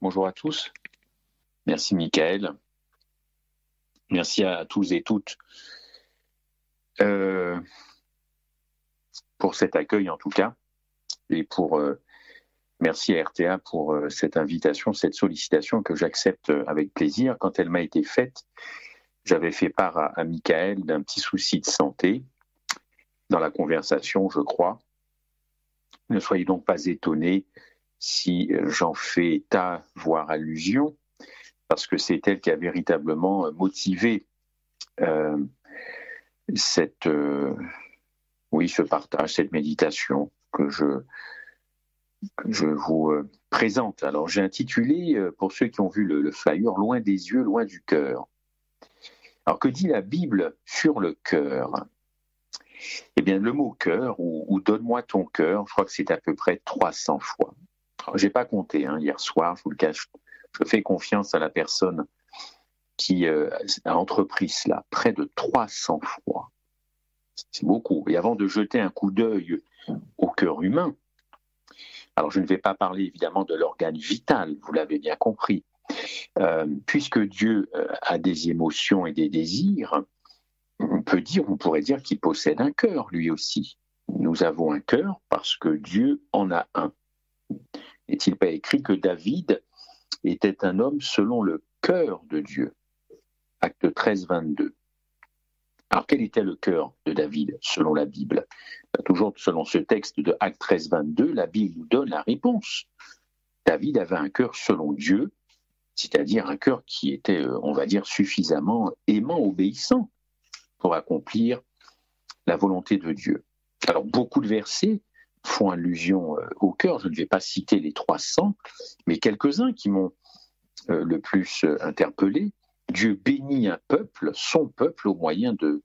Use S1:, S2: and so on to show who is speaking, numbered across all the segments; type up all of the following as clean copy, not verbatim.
S1: bonjour à tous. Merci Michael. Merci à tous et toutes pour cet accueil en tout cas. Et merci à RTA pour cette invitation, cette sollicitation que j'accepte avec plaisir. Quand elle m'a été faite, j'avais fait part à Michael d'un petit souci de santé dans la conversation, je crois. Ne soyez donc pas étonnés si j'en fais état, voire allusion, parce que c'est elle qui a véritablement motivé ce partage, cette méditation que je vous présente. Alors j'ai intitulé, pour ceux qui ont vu le flyer, « Loin des yeux, loin du cœur ». Alors que dit la Bible sur le cœur ? Eh bien le mot cœur, ou donne-moi ton cœur, je crois que c'est à peu près 300 fois. Je n'ai pas compté hier soir, je vous le cache, je fais confiance à la personne qui a entrepris cela, près de 300 fois. C'est beaucoup. Et avant de jeter un coup d'œil au cœur humain, alors je ne vais pas parler évidemment de l'organe vital, vous l'avez bien compris, puisque Dieu a des émotions et des désirs, on pourrait dire qu'il possède un cœur lui aussi. Nous avons un cœur parce que Dieu en a un. N'est-il pas écrit que David était un homme selon le cœur de Dieu ? Acte 13, 22. Alors quel était le cœur de David selon la Bible ? Toujours selon ce texte de Acte 13, 22, la Bible nous donne la réponse. David avait un cœur selon Dieu, c'est-à-dire un cœur qui était, on va dire, suffisamment aimant, obéissant pour accomplir la volonté de Dieu. Alors beaucoup de versets font allusion au cœur, je ne vais pas citer les 300, mais quelques-uns qui m'ont le plus interpellé. Dieu bénit un peuple, son peuple, au moyen de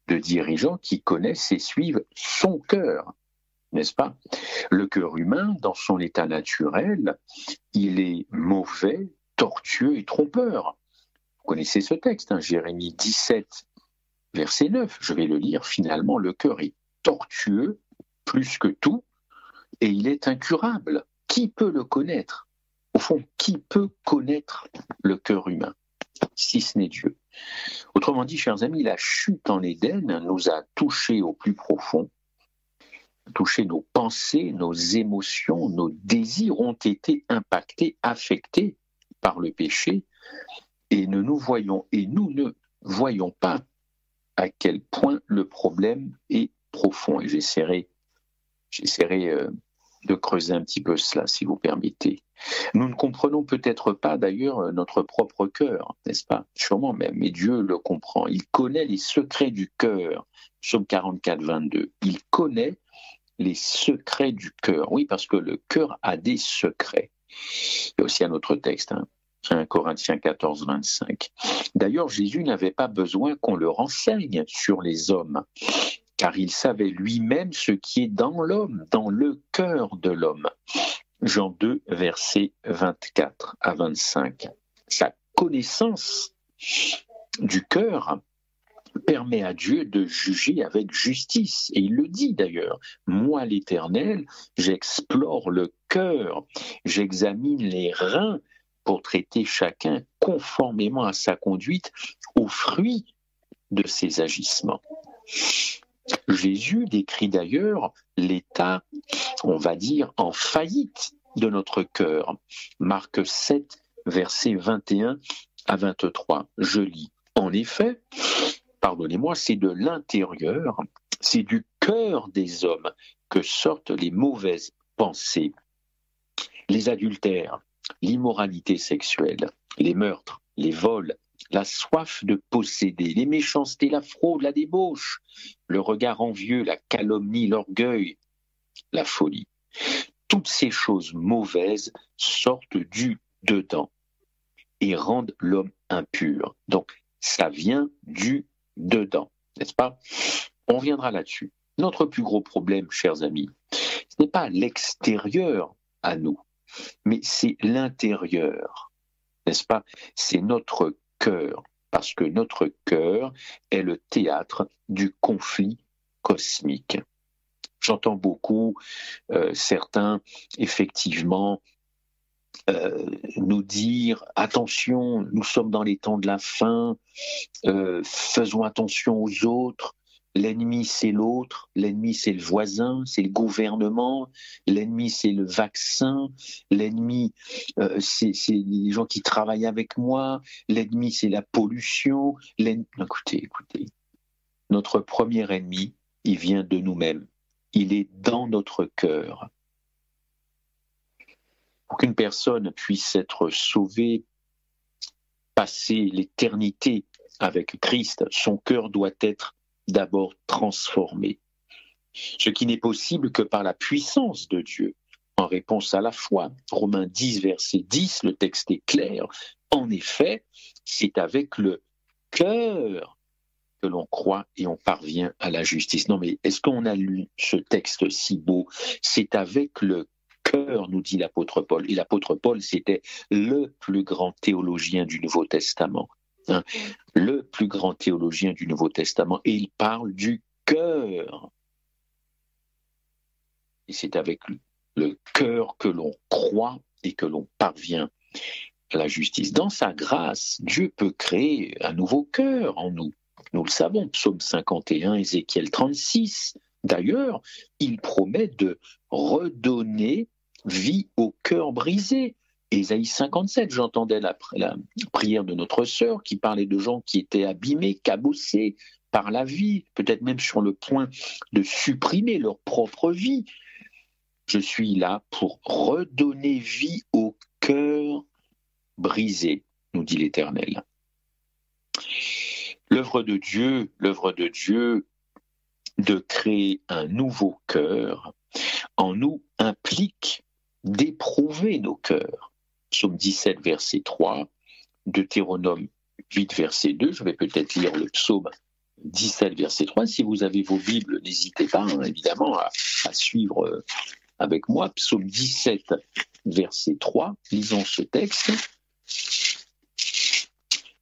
S1: dirigeants qui connaissent et suivent son cœur, n'est-ce pas ? Le cœur humain, dans son état naturel, il est mauvais, tortueux et trompeur. Vous connaissez ce texte, Jérémie 17, verset 9, je vais le lire. Finalement, le cœur est tortueux plus que tout et il est incurable. Qui peut le connaître ? Au fond, qui peut connaître le cœur humain, si ce n'est Dieu ? Autrement dit, chers amis, la chute en Éden nous a touchés au plus profond, touché nos pensées, nos émotions, nos désirs ont été impactés, affectés par le péché, et nous ne voyons pas à quel point le problème est profond. Et j'essaierai de creuser un petit peu cela, si vous permettez. Nous ne comprenons peut-être pas d'ailleurs notre propre cœur, n'est-ce pas ? Sûrement même, mais Dieu le comprend. Il connaît les secrets du cœur. Psaume 44, 22. Il connaît les secrets du cœur. Oui, parce que le cœur a des secrets. Il y a aussi un autre texte, 1 Corinthiens 14, 25. D'ailleurs, Jésus n'avait pas besoin qu'on le renseigne sur les hommes, car il savait lui-même ce qui est dans l'homme, dans le cœur de l'homme. Jean 2, versets 24 à 25. Sa connaissance du cœur permet à Dieu de juger avec justice. Et il le dit d'ailleurs, « Moi, l'Éternel, j'explore le cœur, j'examine les reins pour traiter chacun conformément à sa conduite, au fruit de ses agissements. » Jésus décrit d'ailleurs l'état, on va dire, en faillite de notre cœur. Marc 7, versets 21 à 23. Je lis. En effet, pardonnez-moi, c'est de l'intérieur, c'est du cœur des hommes que sortent les mauvaises pensées, les adultères, l'immoralité sexuelle, les meurtres, les vols, la soif de posséder, les méchancetés, la fraude, la débauche, le regard envieux, la calomnie, l'orgueil, la folie. Toutes ces choses mauvaises sortent du dedans et rendent l'homme impur. Donc, ça vient du dedans, n'est-ce pas ? On reviendra là-dessus. Notre plus gros problème, chers amis, ce n'est pas l'extérieur à nous, mais c'est l'intérieur, n'est-ce pas ? C'est notre cœur, parce que notre cœur est le théâtre du conflit cosmique. J'entends beaucoup certains, effectivement, nous dire attention, nous sommes dans les temps de la fin, faisons attention aux autres. L'ennemi, c'est l'autre, l'ennemi, c'est le voisin, c'est le gouvernement, l'ennemi, c'est le vaccin, l'ennemi, c'est les gens qui travaillent avec moi, l'ennemi, c'est la pollution. Écoutez, notre premier ennemi, il vient de nous-mêmes, il est dans notre cœur. Pour qu'une personne puisse être sauvée, passer l'éternité avec Christ, son cœur doit être d'abord transformé. Ce qui n'est possible que par la puissance de Dieu, en réponse à la foi. Romains 10, verset 10, le texte est clair. En effet, c'est avec le cœur que l'on croit et on parvient à la justice. Non, mais est-ce qu'on a lu ce texte si beau? C'est avec le cœur, nous dit l'apôtre Paul. Et l'apôtre Paul, c'était le plus grand théologien du Nouveau Testament. Le plus grand théologien du Nouveau Testament. Et il parle du cœur. Et c'est avec le cœur que l'on croit et que l'on parvient à la justice. Dans sa grâce, Dieu peut créer un nouveau cœur en nous. Nous le savons, Psaume 51, Ézéchiel 36. D'ailleurs, il promet de redonner vie au cœur brisé. Ésaïe 57, j'entendais la prière de notre sœur qui parlait de gens qui étaient abîmés, cabossés par la vie, peut-être même sur le point de supprimer leur propre vie. Je suis là pour redonner vie au cœur brisé, nous dit l'Éternel. L'œuvre de Dieu de créer un nouveau cœur en nous implique d'éprouver nos cœurs. Psaume 17, verset 3, Deutéronome 8, verset 2, je vais peut-être lire le psaume 17, verset 3. Si vous avez vos Bibles, n'hésitez pas, évidemment, à suivre avec moi. Psaume 17, verset 3, lisons ce texte.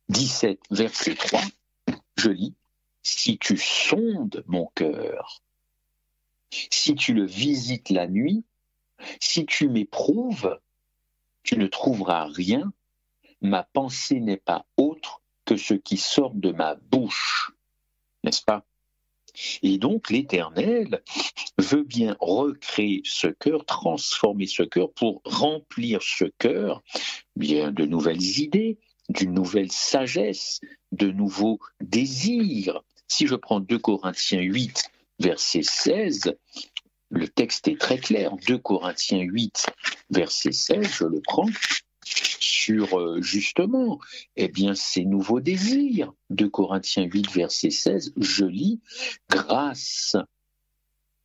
S1: 17, verset 3, je lis, « Si tu sondes mon cœur, si tu le visites la nuit, si tu m'éprouves, tu ne trouveras rien. Ma pensée n'est pas autre que ce qui sort de ma bouche. » N'est-ce pas? Et donc l'Éternel veut bien recréer ce cœur, transformer ce cœur pour remplir ce cœur bien de nouvelles idées, d'une nouvelle sagesse, de nouveaux désirs. Si je prends 2 Corinthiens 8, verset 16, le texte est très clair. 2 Corinthiens 8, verset 16, je le prends, sur justement ces nouveaux désirs. 2 Corinthiens 8, verset 16, je lis « Grâce ».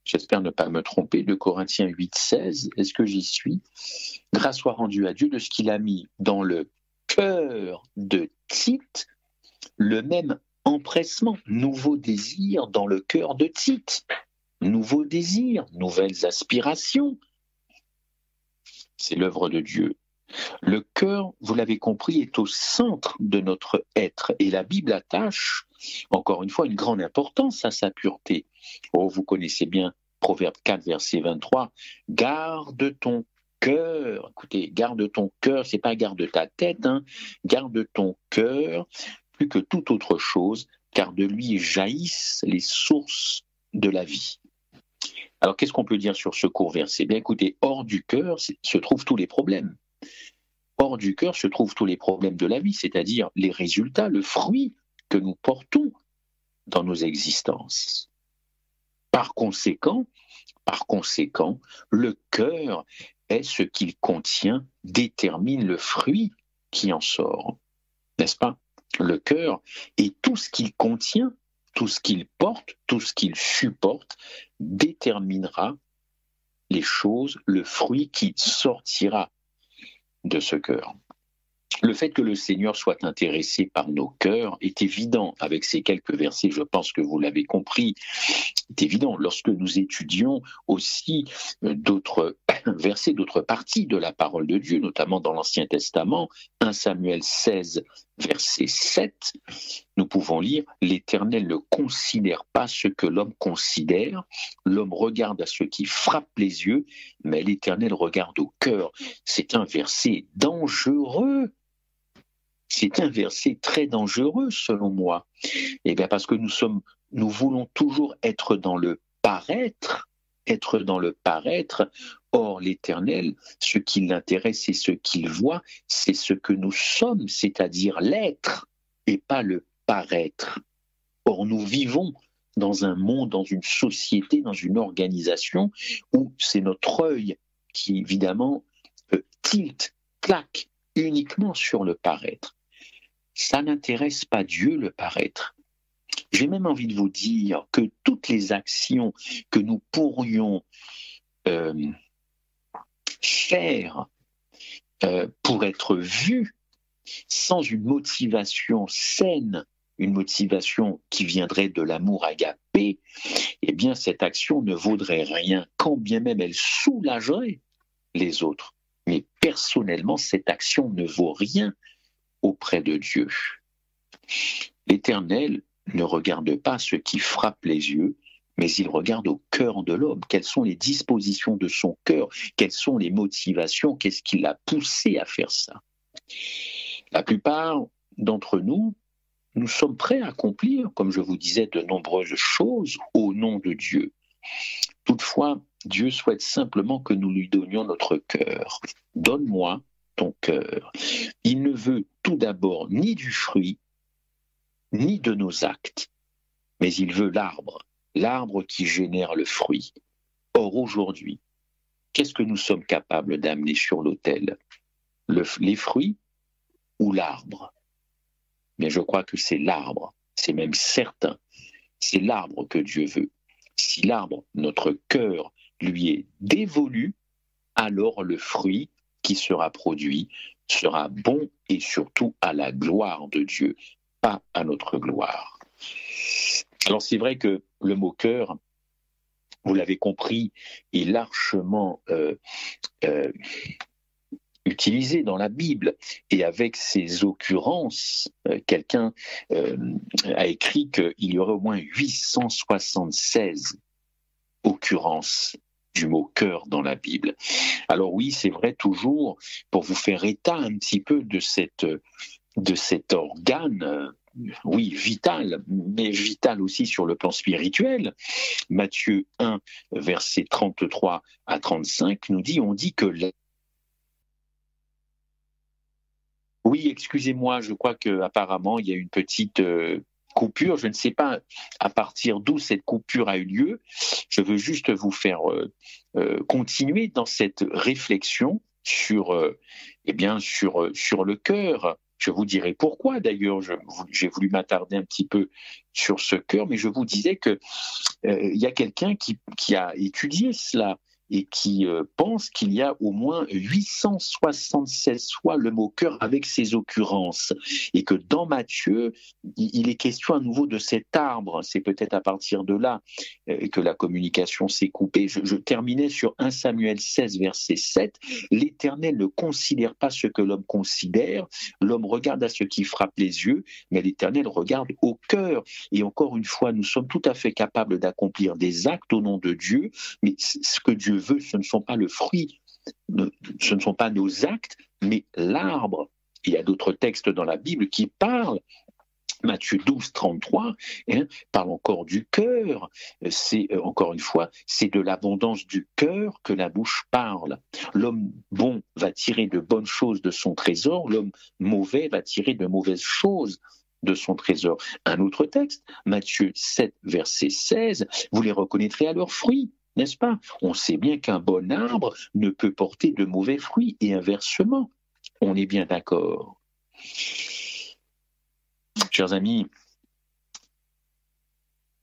S1: J'espère ne pas me tromper, 2 Corinthiens 8, 16, est-ce que j'y suis? « Grâce soit rendue à Dieu de ce qu'il a mis dans le cœur de Tite, le même empressement, nouveau désir dans le cœur de Tite. » Nouveaux désirs, nouvelles aspirations. C'est l'œuvre de Dieu. Le cœur, vous l'avez compris, est au centre de notre être. Et la Bible attache, encore une fois, une grande importance à sa pureté. Oh, vous connaissez bien Proverbe 4, verset 23. « Garde ton cœur. » Écoutez, garde ton cœur, c'est pas garde ta tête, garde ton cœur plus que toute autre chose, car de lui jaillissent les sources de la vie. Alors, qu'est-ce qu'on peut dire sur ce court verset? Bien, écoutez, hors du cœur se trouvent tous les problèmes. Hors du cœur se trouvent tous les problèmes de la vie, c'est-à-dire les résultats, le fruit que nous portons dans nos existences. Par conséquent, le cœur est ce qu'il contient, détermine le fruit qui en sort. N'est-ce pas? Le cœur est tout ce qu'il contient, tout ce qu'il porte, tout ce qu'il supporte, déterminera les choses, le fruit qui sortira de ce cœur. Le fait que le Seigneur soit intéressé par nos cœurs est évident avec ces quelques versets, je pense que vous l'avez compris, c'est évident. Lorsque nous étudions aussi d'autres versets, d'autres parties de la parole de Dieu, notamment dans l'Ancien Testament, 1 Samuel 16, verset 7, nous pouvons lire « L'Éternel ne considère pas ce que l'homme considère, l'homme regarde à ce qui frappe les yeux, mais l'Éternel regarde au cœur. » C'est un verset dangereux. C'est un verset très dangereux selon moi. Eh bien parce que nous voulons toujours être dans le paraître, Or, l'Éternel, ce qui l'intéresse et ce qu'il voit, c'est ce que nous sommes, c'est-à-dire l'être, et pas le paraître. Or, nous vivons dans un monde, dans une société, dans une organisation où c'est notre œil qui, évidemment, claque uniquement sur le paraître. Ça n'intéresse pas Dieu, le paraître. J'ai même envie de vous dire que toutes les actions que nous pourrions faire pour être vues sans une motivation saine, une motivation qui viendrait de l'amour agapé, eh bien cette action ne vaudrait rien, quand bien même elle soulagerait les autres. Mais personnellement, cette action ne vaut rien auprès de Dieu. L'Éternel ne regarde pas ce qui frappe les yeux, mais il regarde au cœur de l'homme. Quelles sont les dispositions de son cœur? Quelles sont les motivations? Qu'est-ce qui l'a poussé à faire ça? La plupart d'entre nous, nous sommes prêts à accomplir, comme je vous disais, de nombreuses choses au nom de Dieu. Toutefois, Dieu souhaite simplement que nous lui donnions notre cœur. Donne-moi ton cœur. Il ne veut tout d'abord ni du fruit, ni de nos actes, mais il veut l'arbre qui génère le fruit. Or, aujourd'hui, qu'est-ce que nous sommes capables d'amener sur l'autel? Les fruits ou l'arbre? Mais je crois que c'est l'arbre, c'est même certain, c'est l'arbre que Dieu veut. Si l'arbre, notre cœur, lui est dévolu, alors le fruit qui sera produit sera bon et surtout à la gloire de Dieu, pas à notre gloire. Alors c'est vrai que le mot cœur, vous l'avez compris, est largement utilisé dans la Bible, et avec ces occurrences, quelqu'un a écrit qu'il y aurait au moins 876 occurrences du mot cœur dans la Bible. Alors oui, c'est vrai, toujours, pour vous faire état un petit peu de cet organe, oui, vital, mais vital aussi sur le plan spirituel. Matthieu 1, versets 33 à 35, nous dit, on dit que... Oui, excusez-moi, je crois qu'apparemment, il y a une petite coupure. Je ne sais pas à partir d'où cette coupure a eu lieu. Je veux juste vous faire continuer dans cette réflexion sur le cœur. Je vous dirai pourquoi, d'ailleurs, j'ai voulu m'attarder un petit peu sur ce cœur, mais je vous disais que y a quelqu'un qui a étudié cela et qui pense qu'il y a au moins 876 fois le mot cœur avec ses occurrences, et que dans Matthieu, il est question à nouveau de cet arbre. C'est peut-être à partir de là que la communication s'est coupée. Je terminais sur 1 Samuel 16, verset 7. « L'Éternel ne considère pas ce que l'homme considère, l'homme regarde à ce qui frappe les yeux, mais l'Éternel regarde au cœur. » Et encore une fois, nous sommes tout à fait capables d'accomplir des actes au nom de Dieu, mais ce que Dieu veut, ce ne sont pas le fruit, ce ne sont pas nos actes, mais l'arbre. Il y a d'autres textes dans la Bible qui parlent. Matthieu 12, 33, parle encore du cœur. C'est, encore une fois, c'est de l'abondance du cœur que la bouche parle. L'homme bon va tirer de bonnes choses de son trésor, l'homme mauvais va tirer de mauvaises choses de son trésor. Un autre texte, Matthieu 7, verset 16, vous les reconnaîtrez à leurs fruits. N'est-ce pas? On sait bien qu'un bon arbre ne peut porter de mauvais fruits, et inversement. On est bien d'accord. Chers amis,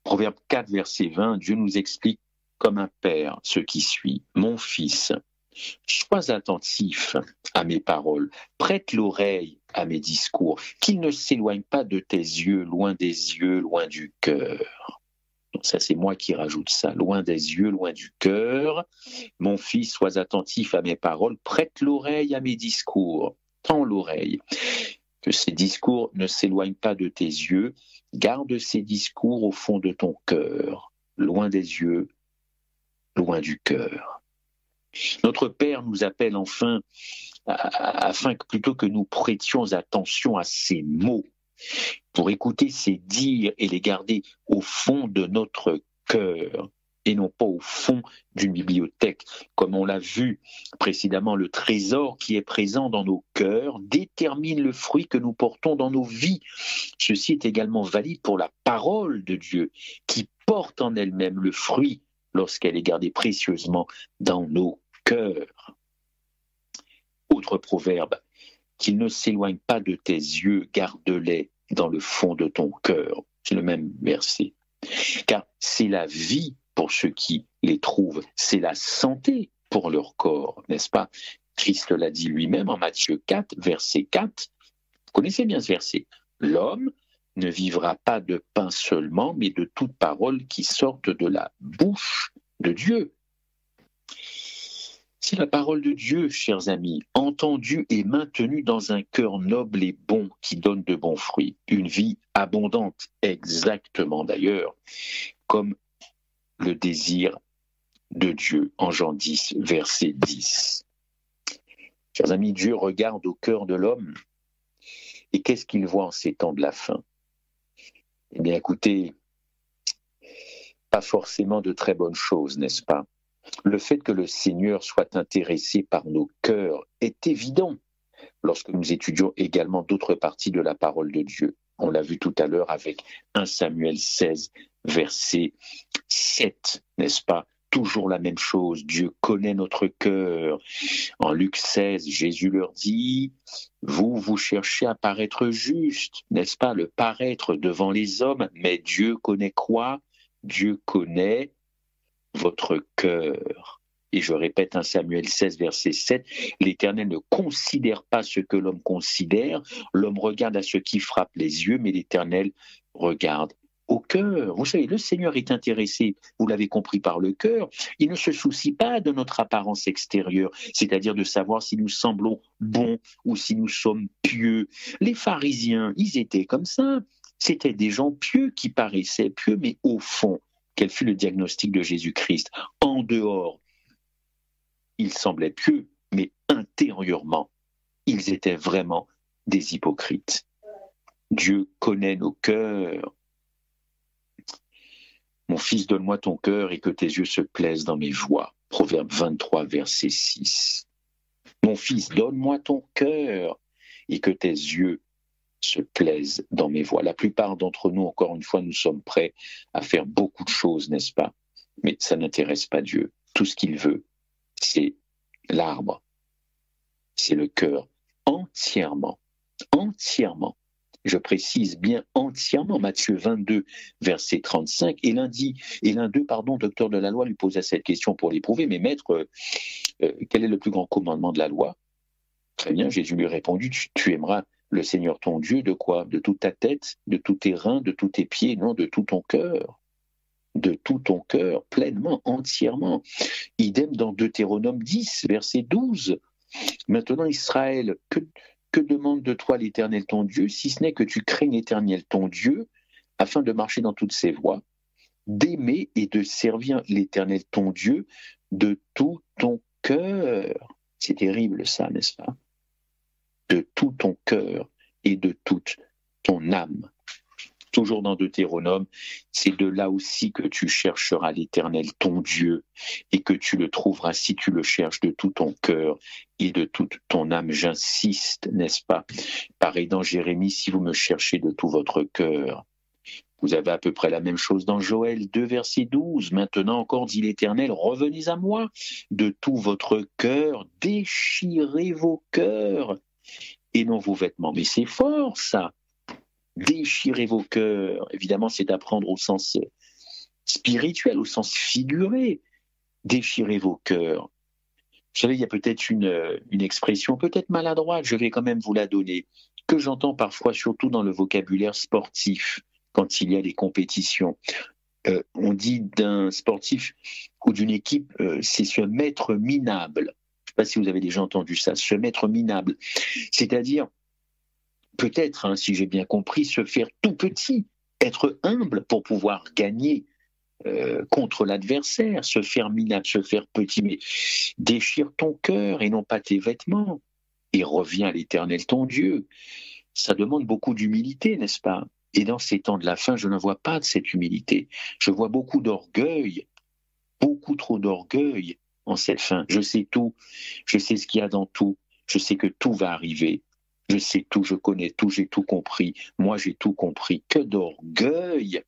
S1: Proverbe 4, verset 20, Dieu nous explique comme un père ce qui suit. « Mon fils, sois attentif à mes paroles, prête l'oreille à mes discours, qu'ils ne s'éloignent pas de tes yeux, loin des yeux, loin du cœur. » Ça, c'est moi qui rajoute ça. Loin des yeux, loin du cœur. Mon fils, sois attentif à mes paroles. Prête l'oreille à mes discours. Tends l'oreille. Que ces discours ne s'éloignent pas de tes yeux. Garde ces discours au fond de ton cœur, loin des yeux, loin du cœur. Notre Père nous appelle enfin, afin que plutôt que nous prêtions attention à ces mots, pour écouter ces dires et les garder au fond de notre cœur et non pas au fond d'une bibliothèque. Comme on l'a vu précédemment, le trésor qui est présent dans nos cœurs détermine le fruit que nous portons dans nos vies. Ceci est également valide pour la parole de Dieu, qui porte en elle-même le fruit lorsqu'elle est gardée précieusement dans nos cœurs. Autre proverbe, qu'il ne s'éloigne pas de tes yeux, garde-les dans le fond de ton cœur. C'est le même verset. Car c'est la vie pour ceux qui les trouvent, c'est la santé pour leur corps, n'est-ce pas? Christ l'a dit lui-même en Matthieu 4, verset 4. Vous connaissez bien ce verset. L'homme ne vivra pas de pain seulement, mais de toute parole qui sorte de la bouche de Dieu. C'est la parole de Dieu, chers amis, entendue et maintenue dans un cœur noble et bon qui donne de bons fruits. Une vie abondante, exactement d'ailleurs, comme le désir de Dieu en Jean 10, verset 10. Chers amis, Dieu regarde au cœur de l'homme et qu'est-ce qu'il voit en ces temps de la fin? Eh bien, écoutez, pas forcément de très bonnes choses, n'est-ce pas? Le fait que le Seigneur soit intéressé par nos cœurs est évident lorsque nous étudions également d'autres parties de la parole de Dieu. On l'a vu tout à l'heure avec 1 Samuel 16, verset 7, n'est-ce pas? Toujours la même chose, Dieu connaît notre cœur. En Luc 16, Jésus leur dit, vous cherchez à paraître juste, n'est-ce pas? Le paraître devant les hommes, mais Dieu connaît quoi? Dieu connaît votre cœur. Et je répète 1 Samuel 16, verset 7, l'Éternel ne considère pas ce que l'homme considère, l'homme regarde à ce qui frappe les yeux, mais l'Éternel regarde au cœur. Vous savez, le Seigneur est intéressé, vous l'avez compris, par le cœur. Il ne se soucie pas de notre apparence extérieure, c'est-à-dire de savoir si nous semblons bons ou si nous sommes pieux. Les pharisiens, ils étaient comme ça. C'était des gens pieux qui paraissaient pieux, mais au fond, quel fut le diagnostic de Jésus-Christ? En dehors, ils semblaient pieux, mais intérieurement, ils étaient vraiment des hypocrites. Dieu connaît nos cœurs. Mon fils, donne-moi ton cœur et que tes yeux se plaisent dans mes voies. Proverbe 23, verset 6. Mon fils, donne-moi ton cœur et que tes yeux se plaisent dans mes voies. La plupart d'entre nous, encore une fois, nous sommes prêts à faire beaucoup de choses, n'est-ce pas? Mais ça n'intéresse pas Dieu. Tout ce qu'il veut, c'est l'arbre, c'est le cœur, entièrement, entièrement. Je précise bien entièrement, Matthieu 22, verset 35, et l'un d'eux, docteur de la loi, lui posa cette question pour l'éprouver, mais maître, quel est le plus grand commandement de la loi? Très bien, Jésus lui répondit, tu aimeras le Seigneur ton Dieu de quoi? De toute ta tête, de tous tes reins, de tous tes pieds, non, de tout ton cœur. De tout ton cœur, pleinement, entièrement. Idem dans Deutéronome 10, verset 12. Maintenant, Israël, que demande de toi l'Éternel ton Dieu, si ce n'est que tu craignes l'Éternel ton Dieu, afin de marcher dans toutes ses voies, d'aimer et de servir l'Éternel ton Dieu de tout ton cœur. C'est terrible ça, n'est-ce pas? De tout ton cœur et de toute ton âme. Toujours dans Deutéronome, c'est de là aussi que tu chercheras l'Éternel ton Dieu et que tu le trouveras si tu le cherches de tout ton cœur et de toute ton âme. J'insiste, n'est-ce pas? Pareil dans Jérémie, si vous me cherchez de tout votre cœur. Vous avez à peu près la même chose dans Joël 2, verset 12. Maintenant encore, dit l'Éternel, revenez à moi de tout votre cœur, déchirez vos cœurs et non vos vêtements. Mais c'est fort ça. Déchirez vos cœurs. Évidemment, c'est à prendre au sens spirituel, au sens figuré. Déchirez vos cœurs. Vous savez, il y a peut-être une expression, peut-être maladroite, je vais quand même vous la donner, que j'entends parfois, surtout dans le vocabulaire sportif, quand il y a des compétitions. On dit d'un sportif ou d'une équipe, c'est se mettre minable. Je ne sais pas si vous avez déjà entendu ça, se mettre minable. C'est-à-dire, peut-être, hein, si j'ai bien compris, se faire tout petit, être humble pour pouvoir gagner contre l'adversaire, se faire minable, se faire petit, mais déchire ton cœur et non pas tes vêtements, et reviens à l'Éternel ton Dieu. Ça demande beaucoup d'humilité, n'est-ce pas? Et dans ces temps de la fin, je ne vois pas de cette humilité. Je vois beaucoup d'orgueil, beaucoup trop d'orgueil en cette fin. Je sais tout, je sais ce qu'il y a dans tout, je sais que tout va arriver. Je sais tout, je connais tout, j'ai tout compris. Moi, j'ai tout compris. Que d'orgueil!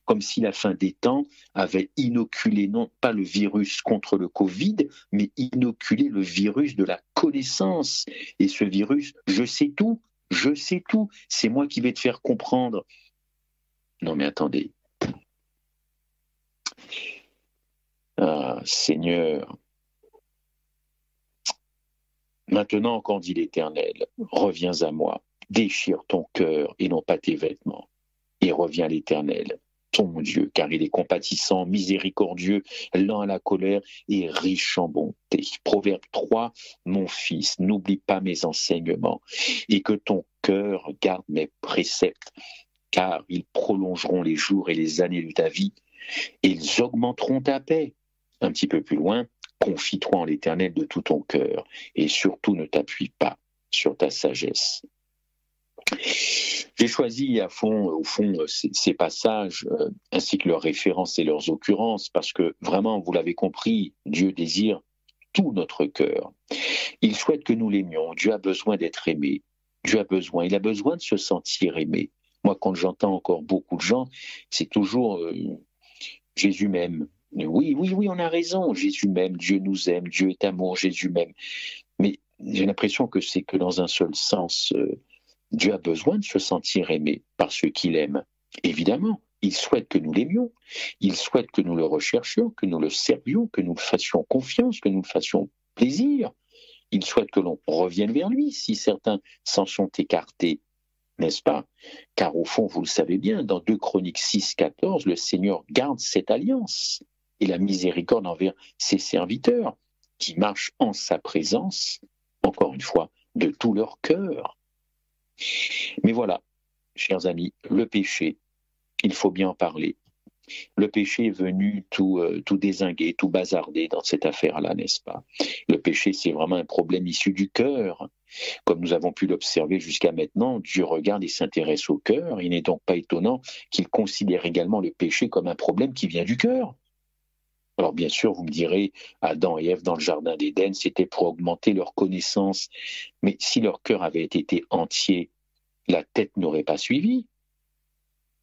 S1: Comme si la fin des temps avait inoculé non pas le virus contre le Covid, mais inoculé le virus de la connaissance. Et ce virus, je sais tout, c'est moi qui vais te faire comprendre. Non mais attendez. Ah, Seigneur, maintenant encore dit l'Éternel, reviens à moi, déchire ton cœur et non pas tes vêtements, et reviens à l'Éternel, ton Dieu, car il est compatissant, miséricordieux, lent à la colère et riche en bonté. Proverbe 3, mon fils, n'oublie pas mes enseignements, et que ton cœur garde mes préceptes, car ils prolongeront les jours et les années de ta vie, et ils augmenteront ta paix. Un petit peu plus loin, confie-toi en l'Éternel de tout ton cœur, et surtout ne t'appuie pas sur ta sagesse. J'ai choisi au fond, ces passages, ainsi que leurs références et leurs occurrences, parce que vraiment, vous l'avez compris, Dieu désire tout notre cœur. Il souhaite que nous l'aimions. Dieu a besoin d'être aimé. Il a besoin de se sentir aimé. Moi, quand j'entends encore beaucoup de gens, c'est toujours Jésus m'aime. Oui, on a raison. Jésus m'aime, Dieu nous aime, Dieu est amour, Jésus m'aime. Mais j'ai l'impression que c'est que dans un seul sens. Dieu a besoin de se sentir aimé par ceux qu'il aime. Évidemment, il souhaite que nous l'aimions. Il souhaite que nous le recherchions, que nous le servions, que nous le fassions confiance, que nous le fassions plaisir. Il souhaite que l'on revienne vers lui si certains s'en sont écartés, n'est-ce pas? Car au fond, vous le savez bien, dans 2 Chroniques 6, 14, le Seigneur garde cette alliance et la miséricorde envers ses serviteurs qui marchent en sa présence, encore une fois, de tout leur cœur. Mais voilà, chers amis, le péché, il faut bien en parler. Le péché est venu tout dézinguer, tout bazarder dans cette affaire-là, n'est-ce pas? Le péché, c'est vraiment un problème issu du cœur. Comme nous avons pu l'observer jusqu'à maintenant, Dieu regarde et s'intéresse au cœur. Il n'est donc pas étonnant qu'il considère également le péché comme un problème qui vient du cœur. Alors bien sûr, vous me direz, Adam et Ève dans le jardin d'Éden, c'était pour augmenter leur connaissance. Mais si leur cœur avait été entier, la tête n'aurait pas suivi.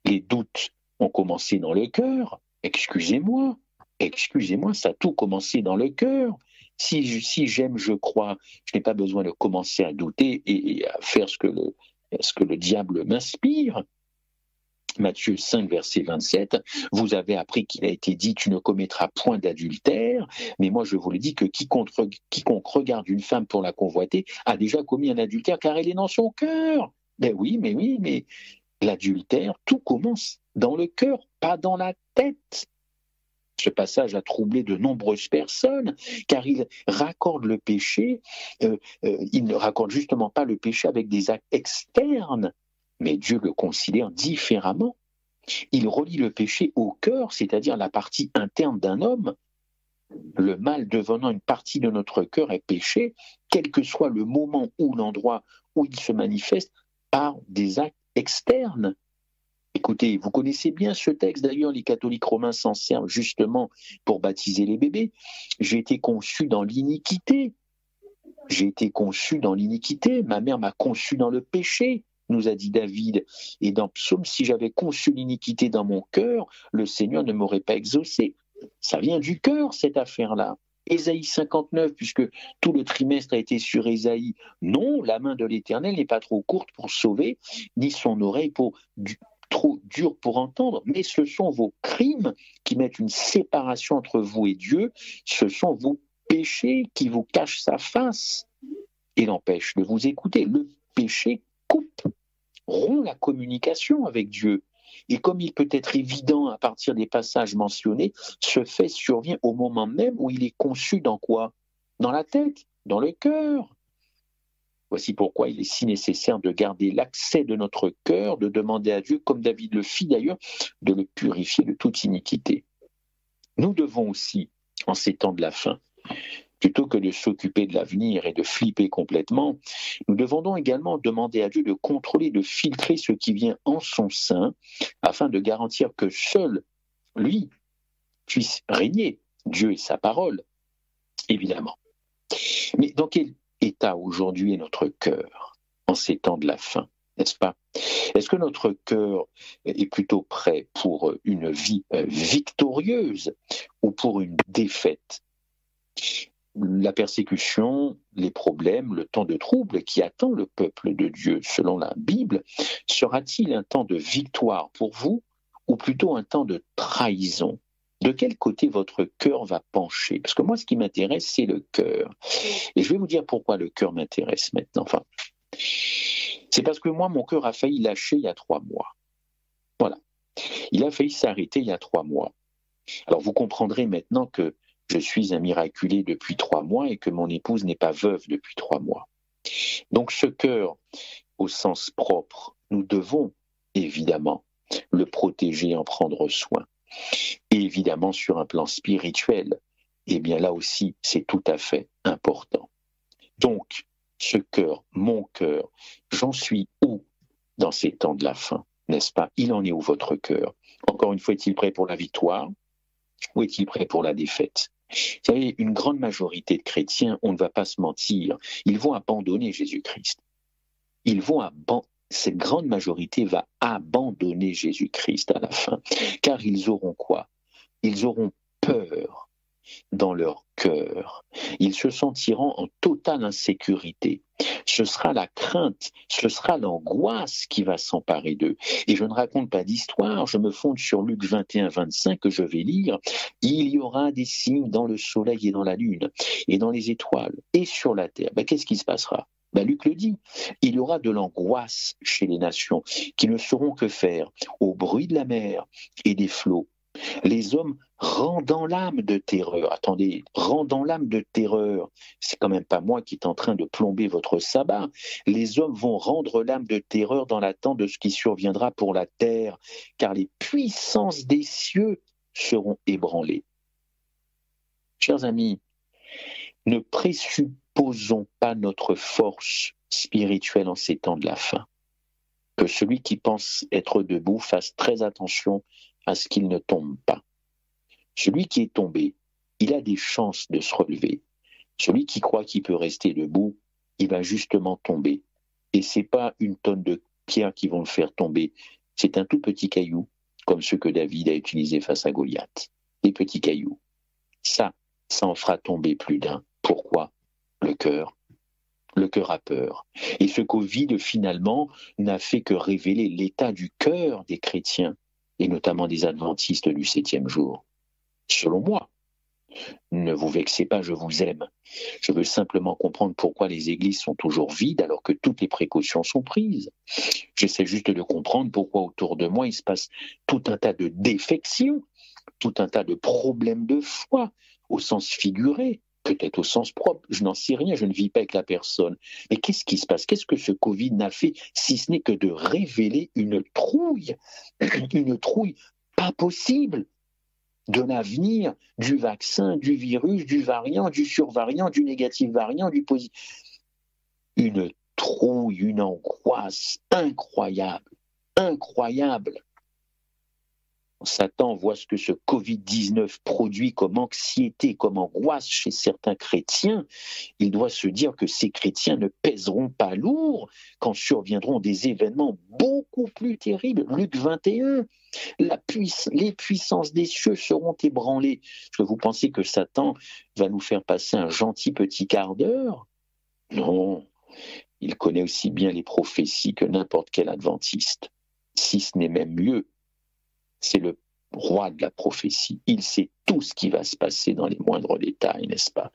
S1: Les doutes ont commencé dans le cœur. Excusez-moi, ça a tout commencé dans le cœur. Si j'aime, je crois, je n'ai pas besoin de commencer à douter et à faire ce que le diable m'inspire. Matthieu 5, verset 27, vous avez appris qu'il a été dit, tu ne commettras point d'adultère, mais moi je vous le dis que quiconque regarde une femme pour la convoiter a déjà commis un adultère car elle est dans son cœur. Ben oui, mais l'adultère, tout commence dans le cœur, pas dans la tête. Ce passage a troublé de nombreuses personnes, car il raccorde le péché, il ne raccorde justement pas le péché avec des actes externes, mais Dieu le considère différemment. Il relie le péché au cœur, c'est-à-dire la partie interne d'un homme. Le mal devenant une partie de notre cœur est péché, quel que soit le moment ou l'endroit où il se manifeste par des actes externes. Écoutez, vous connaissez bien ce texte, d'ailleurs les catholiques romains s'en servent justement pour baptiser les bébés. J'ai été conçu dans l'iniquité. Ma mère m'a conçu dans le péché, nous a dit David. Et dans Psaume, si j'avais conçu l'iniquité dans mon cœur, le Seigneur ne m'aurait pas exaucé. Ça vient du cœur, cette affaire-là. Ésaïe 59, puisque tout le trimestre a été sur Ésaïe. Non, la main de l'Éternel n'est pas trop courte pour sauver, ni son oreille trop dure pour entendre, mais ce sont vos crimes qui mettent une séparation entre vous et Dieu, ce sont vos péchés qui vous cachent sa face et l'empêchent de vous écouter. Le péché coupe, rompt la communication avec Dieu. Et comme il peut être évident à partir des passages mentionnés, ce fait survient au moment même où il est conçu dans quoi? Dans la tête, dans le cœur. Voici pourquoi il est si nécessaire de garder l'accès de notre cœur, de demander à Dieu, comme David le fit d'ailleurs, de le purifier de toute iniquité. Nous devons aussi, en ces temps de la fin, plutôt que de s'occuper de l'avenir et de flipper complètement, nous devons donc également demander à Dieu de contrôler, de filtrer ce qui vient en son sein, afin de garantir que seul lui puisse régner, Dieu et sa parole, évidemment. Mais dans quel état aujourd'hui est notre cœur en ces temps de la fin, n'est-ce pas? Est-ce que notre cœur est plutôt prêt pour une vie victorieuse ou pour une défaite? La persécution, les problèmes, le temps de trouble qui attend le peuple de Dieu, selon la Bible, sera-t-il un temps de victoire pour vous ou plutôt un temps de trahison? De quel côté votre cœur va pencher? Parce que moi, ce qui m'intéresse, c'est le cœur. Et je vais vous dire pourquoi le cœur m'intéresse maintenant. Enfin, c'est parce que moi, mon cœur a failli lâcher il y a 3 mois. Voilà. Il a failli s'arrêter il y a 3 mois. Alors, vous comprendrez maintenant que je suis un miraculé depuis 3 mois et que mon épouse n'est pas veuve depuis 3 mois. Donc ce cœur, au sens propre, nous devons évidemment le protéger et en prendre soin. Et évidemment sur un plan spirituel, eh bien là aussi c'est tout à fait important. Donc ce cœur, mon cœur, j'en suis où dans ces temps de la fin, n'est-ce pas? Il en est où votre cœur? Encore une fois, est-il prêt pour la victoire ou est-il prêt pour la défaite? Vous savez, une grande majorité de chrétiens, on ne va pas se mentir, ils vont abandonner Jésus-Christ. Cette grande majorité va abandonner Jésus-Christ à la fin. Car ils auront quoi? Ils auront peur dans leur cœur. Ils se sentiront en totale insécurité. Ce sera la crainte, ce sera l'angoisse qui va s'emparer d'eux. Et je ne raconte pas d'histoire, je me fonde sur Luc 21-25 que je vais lire. Il y aura des signes dans le soleil et dans la lune, et dans les étoiles, et sur la terre. Qu'est-ce qui se passera? Luc le dit, il y aura de l'angoisse chez les nations qui ne sauront que faire au bruit de la mer et des flots. Les hommes rendant l'âme de terreur. Attendez, rendant l'âme de terreur, c'est quand même pas moi qui est en train de plomber votre sabbat. Les hommes vont rendre l'âme de terreur dans l'attente de ce qui surviendra pour la terre, car les puissances des cieux seront ébranlées. Chers amis, ne présupposons pas notre force spirituelle en ces temps de la fin. Que celui qui pense être debout fasse très attention à ce qu'il ne tombe pas. Celui qui est tombé, il a des chances de se relever. Celui qui croit qu'il peut rester debout, il va justement tomber. Et ce n'est pas une tonne de pierres qui vont le faire tomber, c'est un tout petit caillou, comme ceux que David a utilisés face à Goliath. Des petits cailloux. Ça en fera tomber plus d'un. Pourquoi? Le cœur. Le cœur a peur. Et ce Covid, finalement, n'a fait que révéler l'état du cœur des chrétiens, et notamment des adventistes du 7e jour. Selon moi, ne vous vexez pas, je vous aime. Je veux simplement comprendre pourquoi les églises sont toujours vides alors que toutes les précautions sont prises. J'essaie juste de comprendre pourquoi autour de moi il se passe tout un tas de défections, tout un tas de problèmes de foi, au sens figuré, peut-être au sens propre, je n'en sais rien, je ne vis pas avec la personne. Mais qu'est-ce qui se passe? Qu'est-ce que ce Covid n'a fait, si ce n'est que de révéler une trouille pas possible de l'avenir, du vaccin, du virus, du variant, du survariant, du négatif variant, du positif. Une trouille, une angoisse incroyable, incroyable. Satan voit ce que ce Covid-19 produit comme anxiété, comme angoisse chez certains chrétiens. Il doit se dire que ces chrétiens ne pèseront pas lourd quand surviendront des événements beaucoup plus terribles. Luc 21, les puissances des cieux seront ébranlées. Est-ce que vous pensez que Satan va nous faire passer un gentil petit quart d'heure? Non, il connaît aussi bien les prophéties que n'importe quel adventiste, si ce n'est même mieux. C'est le roi de la prophétie. Il sait tout ce qui va se passer dans les moindres détails, n'est-ce pas?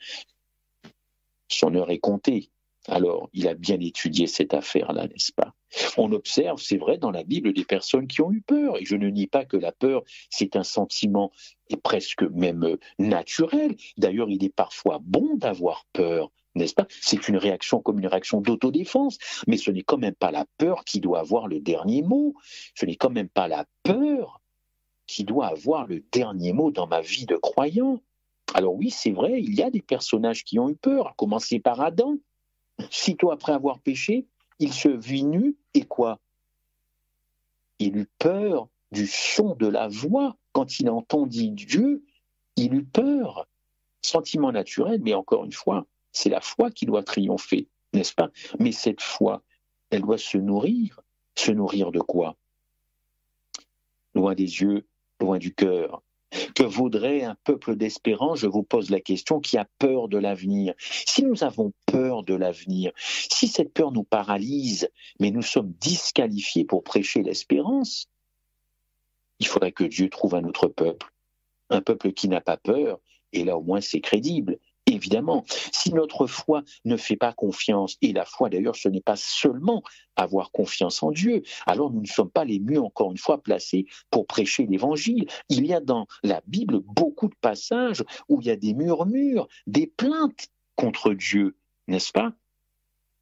S1: Son heure est comptée. Alors, il a bien étudié cette affaire-là, n'est-ce pas? On observe, c'est vrai, dans la Bible, des personnes qui ont eu peur. Et je ne nie pas que la peur, c'est un sentiment et presque même naturel. D'ailleurs, il est parfois bon d'avoir peur n'est-ce pas? C'est une réaction comme une réaction d'autodéfense, mais ce n'est quand même pas la peur qui doit avoir le dernier mot. Ce n'est quand même pas la peur qui doit avoir le dernier mot dans ma vie de croyant. Alors oui, c'est vrai, il y a des personnages qui ont eu peur, à commencer par Adam. Sitôt après avoir péché, il se vit nu et quoi? Il eut peur du son de la voix. Quand il entendit Dieu, il eut peur. Sentiment naturel, mais encore une fois, c'est la foi qui doit triompher, n'est-ce pas? Mais cette foi, elle doit se nourrir. Se nourrir de quoi? Loin des yeux, loin du cœur. Que vaudrait un peuple d'espérance, je vous pose la question, qui a peur de l'avenir? Si nous avons peur de l'avenir, si cette peur nous paralyse, mais nous sommes disqualifiés pour prêcher l'espérance, il faudrait que Dieu trouve un autre peuple. Un peuple qui n'a pas peur, et là au moins c'est crédible. Évidemment, si notre foi ne fait pas confiance, et la foi d'ailleurs ce n'est pas seulement avoir confiance en Dieu, alors nous ne sommes pas les mieux encore une fois placés pour prêcher l'évangile. Il y a dans la Bible beaucoup de passages où il y a des murmures, des plaintes contre Dieu, n'est-ce pas?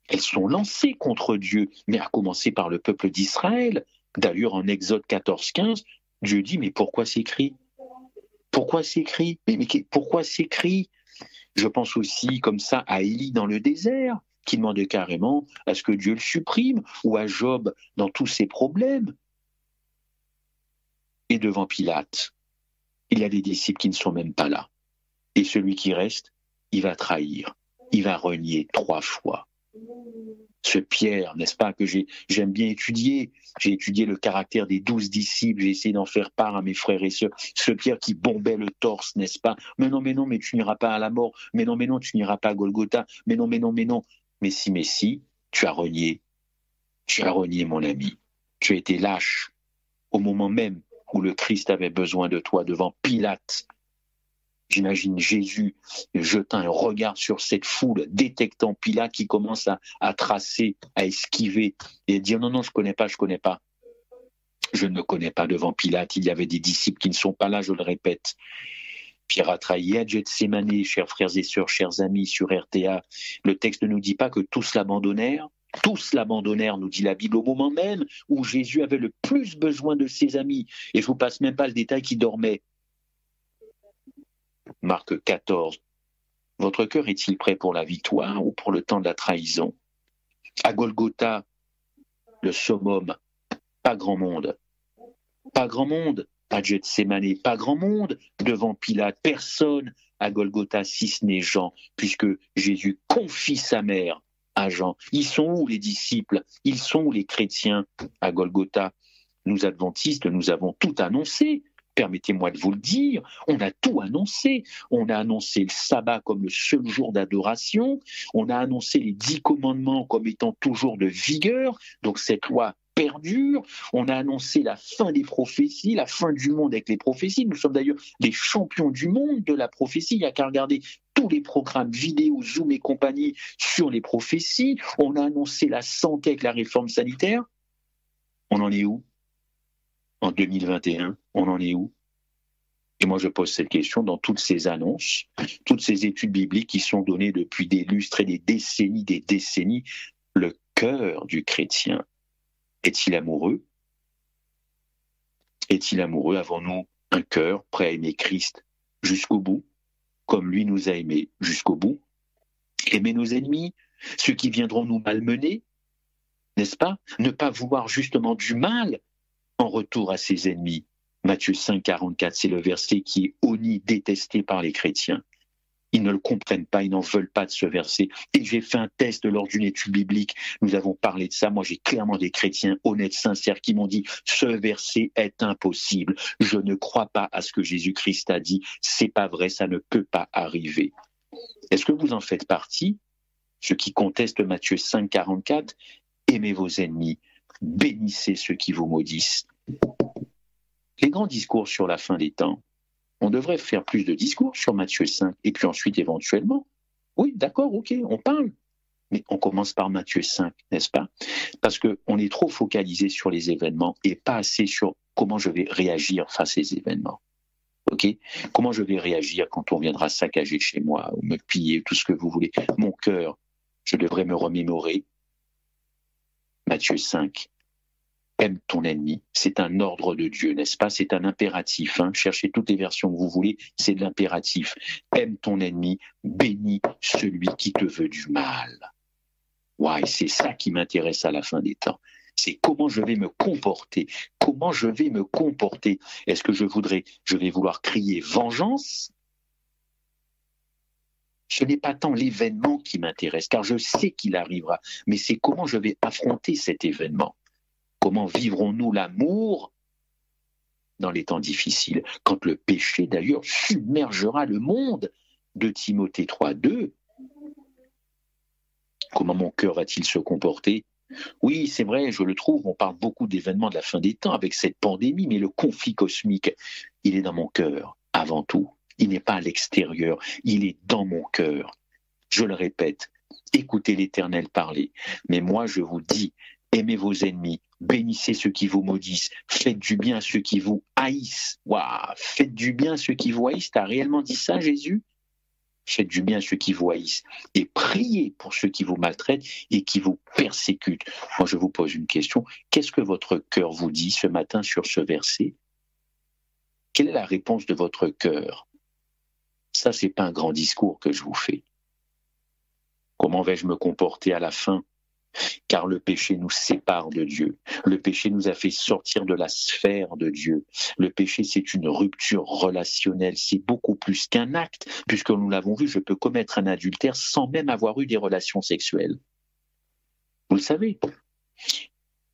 S1: Elles sont lancées contre Dieu, mais à commencer par le peuple d'Israël. D'ailleurs en Exode 14-15, Dieu dit mais pourquoi s'écrie? Pourquoi s'écrie? Mais pourquoi s'écrie? Je pense aussi comme ça à Élie dans le désert, qui demande carrément à ce que Dieu le supprime, ou à Job dans tous ses problèmes. Et devant Pilate, il y a des disciples qui ne sont même pas là. Et celui qui reste, il va trahir, il va renier 3 fois. Ce Pierre, n'est-ce pas, que j'aime bien étudier. J'ai étudié le caractère des 12 disciples, j'ai essayé d'en faire part à mes frères et sœurs. Ce Pierre qui bombait le torse, n'est-ce pas? Mais non, mais tu n'iras pas à la mort. Mais non, tu n'iras pas à Golgotha. Mais non. Mais si, tu as renié. Tu as renié, mon ami. Tu as été lâche au moment même où le Christ avait besoin de toi devant Pilate. J'imagine Jésus jetant un regard sur cette foule, détectant Pilate qui commence à tracer, à esquiver et dire non, je connais pas. Je ne connais pas devant Pilate. Il y avait des disciples qui ne sont pas là, je le répète. Pierre a trahi à Gethsémani, chers frères et sœurs, chers amis sur RTA. Le texte ne nous dit pas que tous l'abandonnèrent. Tous l'abandonnèrent, nous dit la Bible, au moment même où Jésus avait le plus besoin de ses amis. Et je vous passe même pas le détail qui dormait. Marc 14. Votre cœur est-il prêt pour la victoire ou pour le temps de la trahison? À Golgotha, le summum, pas grand monde. Pas grand monde à Gethsémani, pas grand monde devant Pilate. Personne à Golgotha si ce n'est Jean, puisque Jésus confie sa mère à Jean. Ils sont où les disciples? Ils sont où les chrétiens à Golgotha? Nous adventistes, nous avons tout annoncé. Permettez-moi de vous le dire, on a tout annoncé. On a annoncé le sabbat comme le seul jour d'adoration. On a annoncé les 10 commandements comme étant toujours de vigueur. Donc cette loi perdure. On a annoncé la fin des prophéties, la fin du monde avec les prophéties. Nous sommes d'ailleurs les champions du monde de la prophétie. Il n'y a qu'à regarder tous les programmes vidéo, Zoom et compagnie sur les prophéties. On a annoncé la santé avec la réforme sanitaire. On en est où? En 2021, on en est où? Et moi, je pose cette question dans toutes ces annonces, toutes ces études bibliques qui sont données depuis des lustres et des décennies. Le cœur du chrétien, est-il amoureux? Est-il amoureux? Avons-nous un cœur prêt à aimer Christ jusqu'au bout, comme lui nous a aimés jusqu'au bout? Aimer nos ennemis, ceux qui viendront nous malmener, n'est-ce pas? Ne pas vouloir justement du mal en retour à ses ennemis. Matthieu 5, 44, c'est le verset qui est honni, détesté par les chrétiens. Ils ne le comprennent pas, ils n'en veulent pas de ce verset. Et j'ai fait un test lors d'une étude biblique, nous avons parlé de ça. Moi, j'ai clairement des chrétiens honnêtes, sincères, qui m'ont dit « Ce verset est impossible. Je ne crois pas à ce que Jésus-Christ a dit. C'est pas vrai, ça ne peut pas arriver. » Est-ce que vous en faites partie? Ceux qui contestent Matthieu 5, 44, aimez vos ennemis. Bénissez ceux qui vous maudissent. Les grands discours sur la fin des temps, on devrait faire plus de discours sur Matthieu 5 et puis ensuite éventuellement, oui, d'accord, ok, on parle, mais on commence par Matthieu 5, n'est-ce pas? Parce qu'on est trop focalisé sur les événements et pas assez sur comment je vais réagir face à ces événements. Ok? Comment je vais réagir quand on viendra saccager chez moi ou me piller, tout ce que vous voulez? Mon cœur, je devrais me remémorer. Matthieu 5. Aime ton ennemi. C'est un ordre de Dieu, n'est-ce pas? C'est un impératif. Hein? Cherchez toutes les versions que vous voulez, c'est de l'impératif. Aime ton ennemi, bénis celui qui te veut du mal. Ouais, c'est ça qui m'intéresse à la fin des temps. C'est comment je vais me comporter. Comment je vais me comporter. Est-ce que je vais vouloir crier vengeance? Ce n'est pas tant l'événement qui m'intéresse, car je sais qu'il arrivera, mais c'est comment je vais affronter cet événement. Comment vivrons-nous l'amour dans les temps difficiles, quand le péché d'ailleurs submergera le monde? De Timothée 3:2. Comment mon cœur va-t-il se comporter? Oui, c'est vrai, je le trouve, on parle beaucoup d'événements de la fin des temps avec cette pandémie, mais le conflit cosmique, il est dans mon cœur avant tout. Il n'est pas à l'extérieur, il est dans mon cœur. Je le répète, écoutez l'Éternel parler. Mais moi, je vous dis, aimez vos ennemis, bénissez ceux qui vous maudissent, faites du bien à ceux qui vous haïssent. Waouh, faites du bien à ceux qui vous haïssent. T'as réellement dit ça, Jésus? Faites du bien à ceux qui vous haïssent et priez pour ceux qui vous maltraitent et qui vous persécutent. Moi, je vous pose une question. Qu'est-ce que votre cœur vous dit ce matin sur ce verset? Quelle est la réponse de votre cœur? Ça, c'est pas un grand discours que je vous fais. Comment vais-je me comporter à la fin? Car le péché nous sépare de Dieu. Le péché nous a fait sortir de la sphère de Dieu. Le péché, c'est une rupture relationnelle. C'est beaucoup plus qu'un acte, puisque nous l'avons vu, je peux commettre un adultère sans même avoir eu des relations sexuelles. Vous le savez.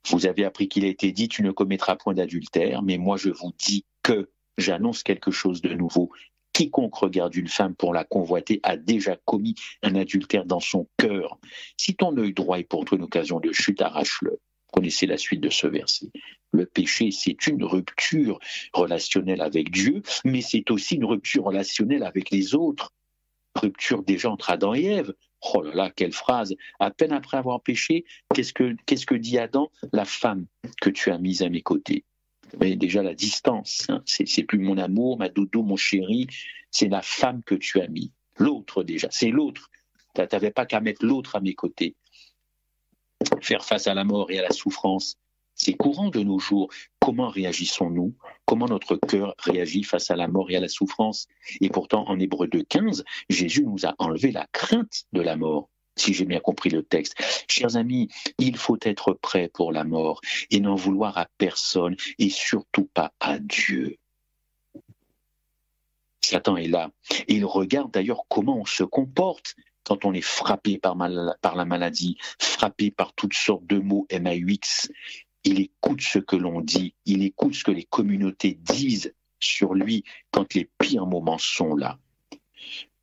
S1: Vous avez appris qu'il a été dit, tu ne commettras point d'adultère, mais moi je vous dis que j'annonce quelque chose de nouveau. Quiconque regarde une femme pour la convoiter a déjà commis un adultère dans son cœur. Si ton œil droit est pour toi une occasion de chute, arrache-le. Connaissez la suite de ce verset. Le péché, c'est une rupture relationnelle avec Dieu, mais c'est aussi une rupture relationnelle avec les autres. Rupture déjà entre Adam et Ève. Oh là là, quelle phrase! À peine après avoir péché, qu'est-ce que dit Adam? La femme que tu as mise à mes côtés. Mais déjà la distance, hein. C'est plus mon amour, ma doudou, mon chéri, c'est la femme que tu as mis. L'autre déjà, c'est l'autre. Tu n'avais pas qu'à mettre l'autre à mes côtés. Faire face à la mort et à la souffrance, c'est courant de nos jours. Comment réagissons-nous? Comment notre cœur réagit face à la mort et à la souffrance? Et pourtant, en Hébreux 2:15, Jésus nous a enlevé la crainte de la mort. Si j'ai bien compris le texte. Chers amis, il faut être prêt pour la mort et n'en vouloir à personne et surtout pas à Dieu. Satan est là et il regarde d'ailleurs comment on se comporte quand on est frappé par la maladie, frappé par toutes sortes de mots MAUX. Il écoute ce que l'on dit, il écoute ce que les communautés disent sur lui quand les pires moments sont là.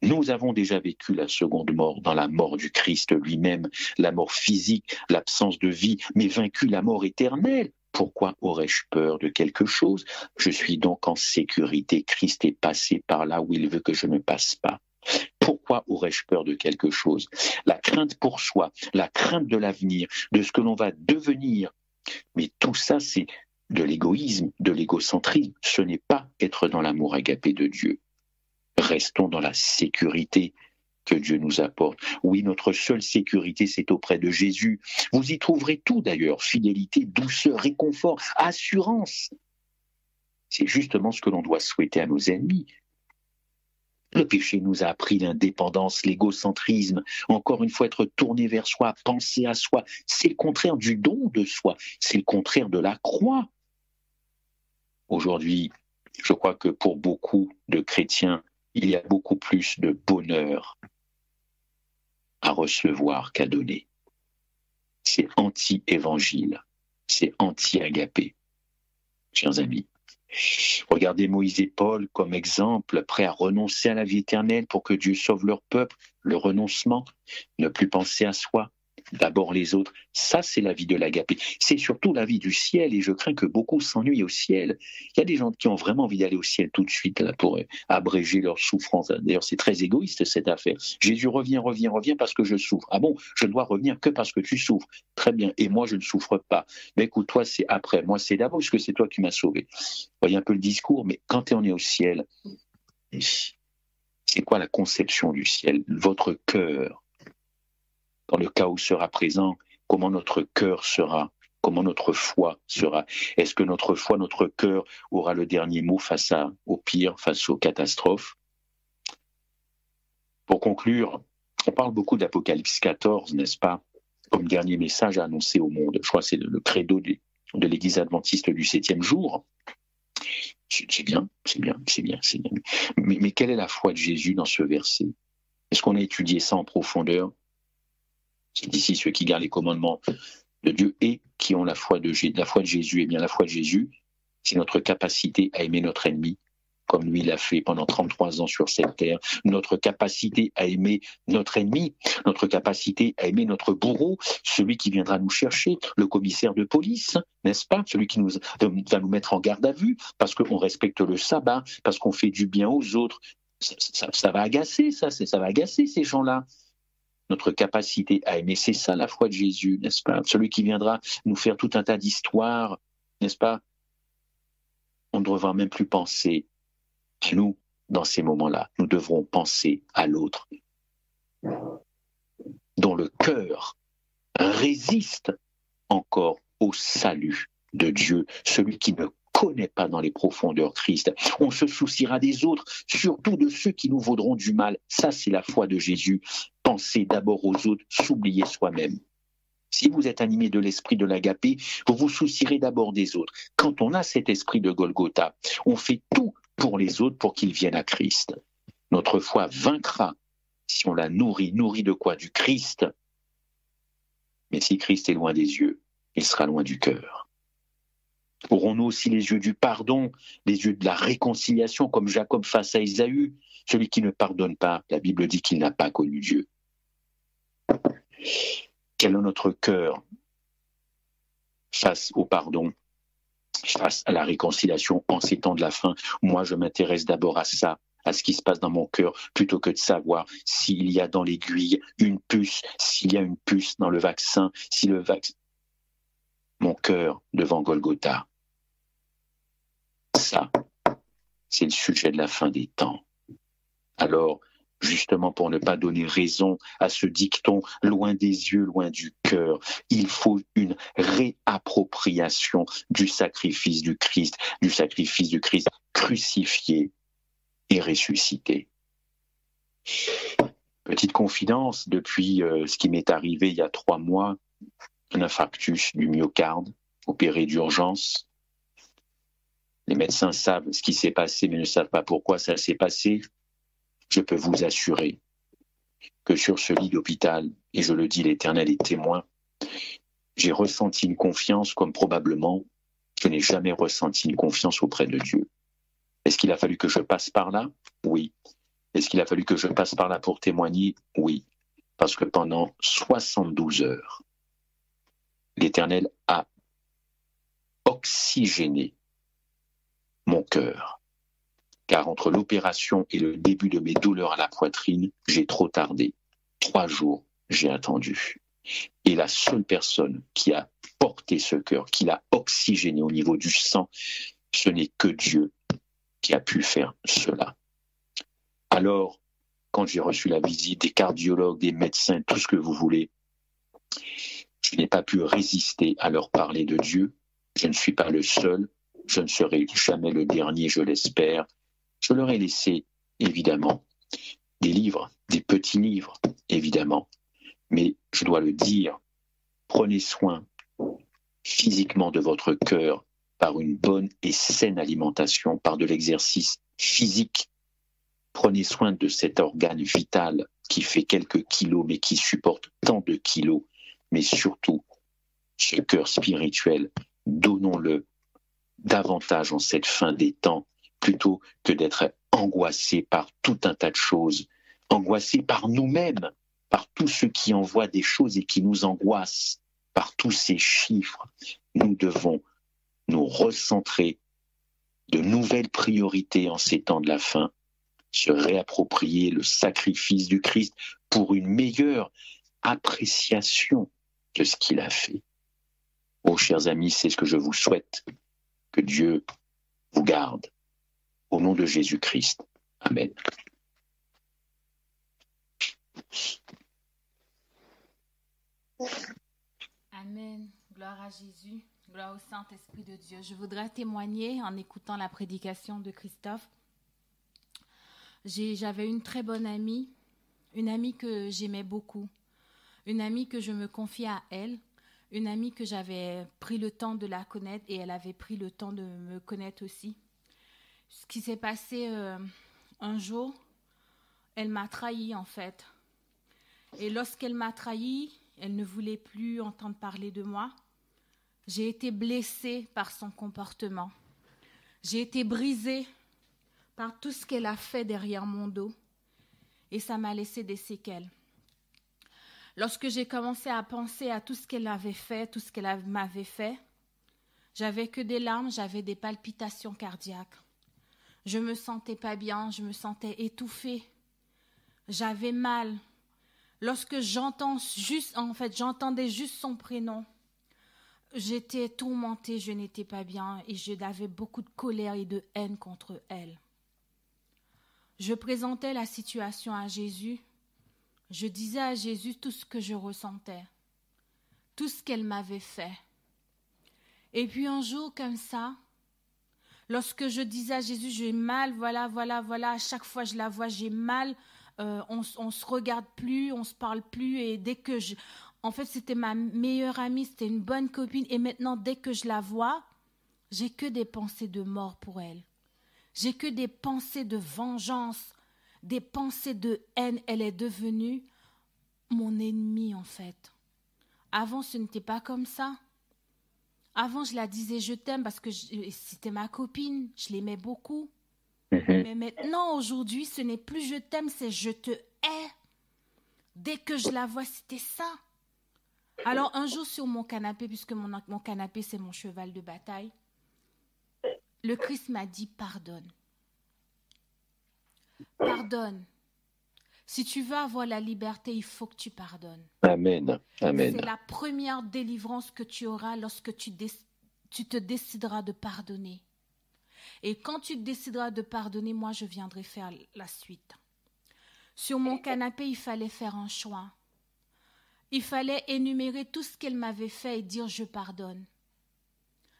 S1: Nous avons déjà vécu la seconde mort dans la mort du Christ lui-même, la mort physique, l'absence de vie, mais vaincu la mort éternelle. Pourquoi aurais-je peur de quelque chose? Je suis donc en sécurité. Christ est passé par là où il veut que je ne passe pas. Pourquoi aurais-je peur de quelque chose? La crainte pour soi, la crainte de l'avenir, de ce que l'on va devenir. Mais tout ça, c'est de l'égoïsme, de l'égocentrisme. Ce n'est pas être dans l'amour agapé de Dieu. Restons dans la sécurité que Dieu nous apporte. Oui, notre seule sécurité, c'est auprès de Jésus. Vous y trouverez tout d'ailleurs, fidélité, douceur, réconfort, assurance. C'est justement ce que l'on doit souhaiter à nos ennemis. Le péché nous a appris l'indépendance, l'égocentrisme, encore une fois être tourné vers soi, penser à soi. C'est le contraire du don de soi, c'est le contraire de la croix. Aujourd'hui, je crois que pour beaucoup de chrétiens, il y a beaucoup plus de bonheur à recevoir qu'à donner. C'est anti-évangile, c'est anti-agapé, chers amis. Regardez Moïse et Paul comme exemple, prêts à renoncer à la vie éternelle pour que Dieu sauve leur peuple, le renoncement, ne plus penser à soi. d'abord les autres. Ça, c'est la vie de l'agapé. C'est surtout la vie du ciel, et je crains que beaucoup s'ennuient au ciel. Il y a des gens qui ont vraiment envie d'aller au ciel tout de suite là, pour abréger leur souffrance. D'ailleurs, c'est très égoïste cette affaire. Jésus, reviens parce que je souffre. Ah bon, je ne dois revenir que parce que tu souffres. Très bien, et moi je ne souffre pas. Mais écoute, toi c'est après, moi c'est d'abord parce que c'est toi qui m'as sauvé. Vous voyez un peu le discours, mais quand on est au ciel, c'est quoi la conception du ciel? Votre cœur, dans le cas où sera présent, comment notre cœur sera, comment notre foi sera. Est-ce que notre foi, notre cœur aura le dernier mot face au pire, face aux catastrophes? Pour conclure, on parle beaucoup d'Apocalypse 14, n'est-ce pas, comme dernier message à annoncer au monde. Je crois que c'est le credo de l'Église adventiste du 7e jour. C'est bien. Mais quelle est la foi de Jésus dans ce verset? Est-ce qu'on a étudié ça en profondeur? C'est ici ceux qui gardent les commandements de Dieu et qui ont la foi de Jésus. Eh bien, la foi de Jésus, c'est notre capacité à aimer notre ennemi, comme lui l'a fait pendant 33 ans sur cette terre, notre capacité à aimer notre ennemi, notre capacité à aimer notre bourreau, celui qui viendra nous chercher, le commissaire de police, n'est-ce pas, celui qui va nous mettre en garde à vue, parce qu'on respecte le sabbat, parce qu'on fait du bien aux autres. Ça va agacer, ça va agacer ces gens-là. Notre capacité à aimer, c'est ça la foi de Jésus, n'est-ce pas? Celui qui viendra nous faire tout un tas d'histoires, n'est-ce pas? On ne devra même plus penser à nous dans ces moments-là. Nous devrons penser à l'autre, dont le cœur résiste encore au salut de Dieu, celui qui ne connaît pas dans les profondeurs Christ. On se souciera des autres, surtout de ceux qui nous vaudront du mal. Ça, c'est la foi de Jésus. Penser d'abord aux autres, s'oublier soi-même. Si vous êtes animé de l'esprit de l'agapé, vous vous soucierez d'abord des autres. Quand on a cet esprit de Golgotha, on fait tout pour les autres pour qu'ils viennent à Christ. Notre foi vaincra si on la nourrit. Nourrit de quoi? Du Christ. Mais si Christ est loin des yeux, il sera loin du cœur. Aurons-nous aussi les yeux du pardon, les yeux de la réconciliation, comme Jacob face à Ésaü? Celui qui ne pardonne pas, la Bible dit qu'il n'a pas connu Dieu. Quel est notre cœur face au pardon, face à la réconciliation en ces temps de la fin? Moi, je m'intéresse d'abord à ça, à ce qui se passe dans mon cœur, plutôt que de savoir s'il y a dans l'aiguille une puce, s'il y a une puce dans le vaccin, si le vaccin... Mon cœur devant Golgotha. Ça, c'est le sujet de la fin des temps. Alors, justement, pour ne pas donner raison à ce dicton « loin des yeux, loin du cœur », il faut une réappropriation du sacrifice du Christ crucifié et ressuscité. Petite confidence, depuis ce qui m'est arrivé il y a 3 mois, un infarctus du myocarde, opéré d'urgence. Les médecins savent ce qui s'est passé, mais ne savent pas pourquoi ça s'est passé. Je peux vous assurer que sur ce lit d'hôpital, et je le dis, l'Éternel est témoin, j'ai ressenti une confiance comme probablement je n'ai jamais ressenti une confiance auprès de Dieu. Est-ce qu'il a fallu que je passe par là? Oui. Est-ce qu'il a fallu que je passe par là pour témoigner? Oui. Parce que pendant 72 heures, l'Éternel a oxygéné mon cœur. Car entre l'opération et le début de mes douleurs à la poitrine, j'ai trop tardé. 3 jours, j'ai attendu. Et la seule personne qui a porté ce cœur, qui l'a oxygéné au niveau du sang, ce n'est que Dieu qui a pu faire cela. Alors, quand j'ai reçu la visite des cardiologues, des médecins, tout ce que vous voulez, je n'ai pas pu résister à leur parler de Dieu. Je ne suis pas le seul, je ne serai jamais le dernier, je l'espère. Je leur ai laissé, évidemment, des livres, des petits livres, évidemment. Mais je dois le dire, prenez soin physiquement de votre cœur par une bonne et saine alimentation, par de l'exercice physique. Prenez soin de cet organe vital qui fait quelques kilos, mais qui supporte tant de kilos. Mais surtout, ce cœur spirituel, donnons-le davantage en cette fin des temps, plutôt que d'être angoissé par tout un tas de choses, angoissé par nous-mêmes. par tous ceux qui envoient des choses et qui nous angoissent, par tous ces chiffres. Nous devons nous recentrer, de nouvelles priorités en ces temps de la fin, se réapproprier le sacrifice du Christ pour une meilleure appréciation de ce qu'il a fait. Oh, chers amis, c'est ce que je vous souhaite. Que Dieu vous garde. Au nom de Jésus-Christ. Amen.
S2: Amen. Gloire à Jésus. Gloire au Saint-Esprit de Dieu. Je voudrais témoigner en écoutant la prédication de Christophe. J'avais une très bonne amie, une amie que j'aimais beaucoup, une amie que je me confiais à elle, une amie que j'avais pris le temps de la connaître et elle avait pris le temps de me connaître aussi. Ce qui s'est passé un jour, elle m'a trahi en fait. Et lorsqu'elle m'a trahi, elle ne voulait plus entendre parler de moi. J'ai été blessée par son comportement. J'ai été brisée par tout ce qu'elle a fait derrière mon dos. Et ça m'a laissé des séquelles. Lorsque j'ai commencé à penser à tout ce qu'elle avait fait, tout ce qu'elle m'avait fait, j'avais que des larmes, j'avais des palpitations cardiaques. Je me sentais pas bien, je me sentais étouffée. J'avais mal. Lorsque j'entendais juste son prénom, j'étais tourmentée, je n'étais pas bien et j'avais beaucoup de colère et de haine contre elle. Je présentais la situation à Jésus. Je disais à Jésus tout ce que je ressentais, tout ce qu'elle m'avait fait. Et puis un jour comme ça, lorsque je disais à Jésus, j'ai mal, voilà, à chaque fois je la vois, j'ai mal, on se regarde plus, on se parle plus et dès que en fait c'était ma meilleure amie, c'était une bonne copine et maintenant dès que je la vois, j'ai que des pensées de mort pour elle. J'ai que des pensées de vengeance, des pensées de haine. Elle est devenue mon ennemie en fait. Avant ce n'était pas comme ça. Avant je la disais je t'aime parce que c'était ma copine, je l'aimais beaucoup. Mais maintenant, aujourd'hui, ce n'est plus je t'aime, c'est je te hais. Dès que je la vois, c'était ça. Alors, un jour sur mon canapé, puisque mon canapé, c'est mon cheval de bataille, le Christ m'a dit pardonne. Pardonne. Si tu veux avoir la liberté, il faut que tu pardonnes.
S1: Amen. Amen.
S2: C'est la première délivrance que tu auras lorsque tu te décideras de pardonner. Et quand tu décideras de pardonner, moi, je viendrai faire la suite. Sur mon canapé, il fallait faire un choix. Il fallait énumérer tout ce qu'elle m'avait fait et dire « je pardonne ».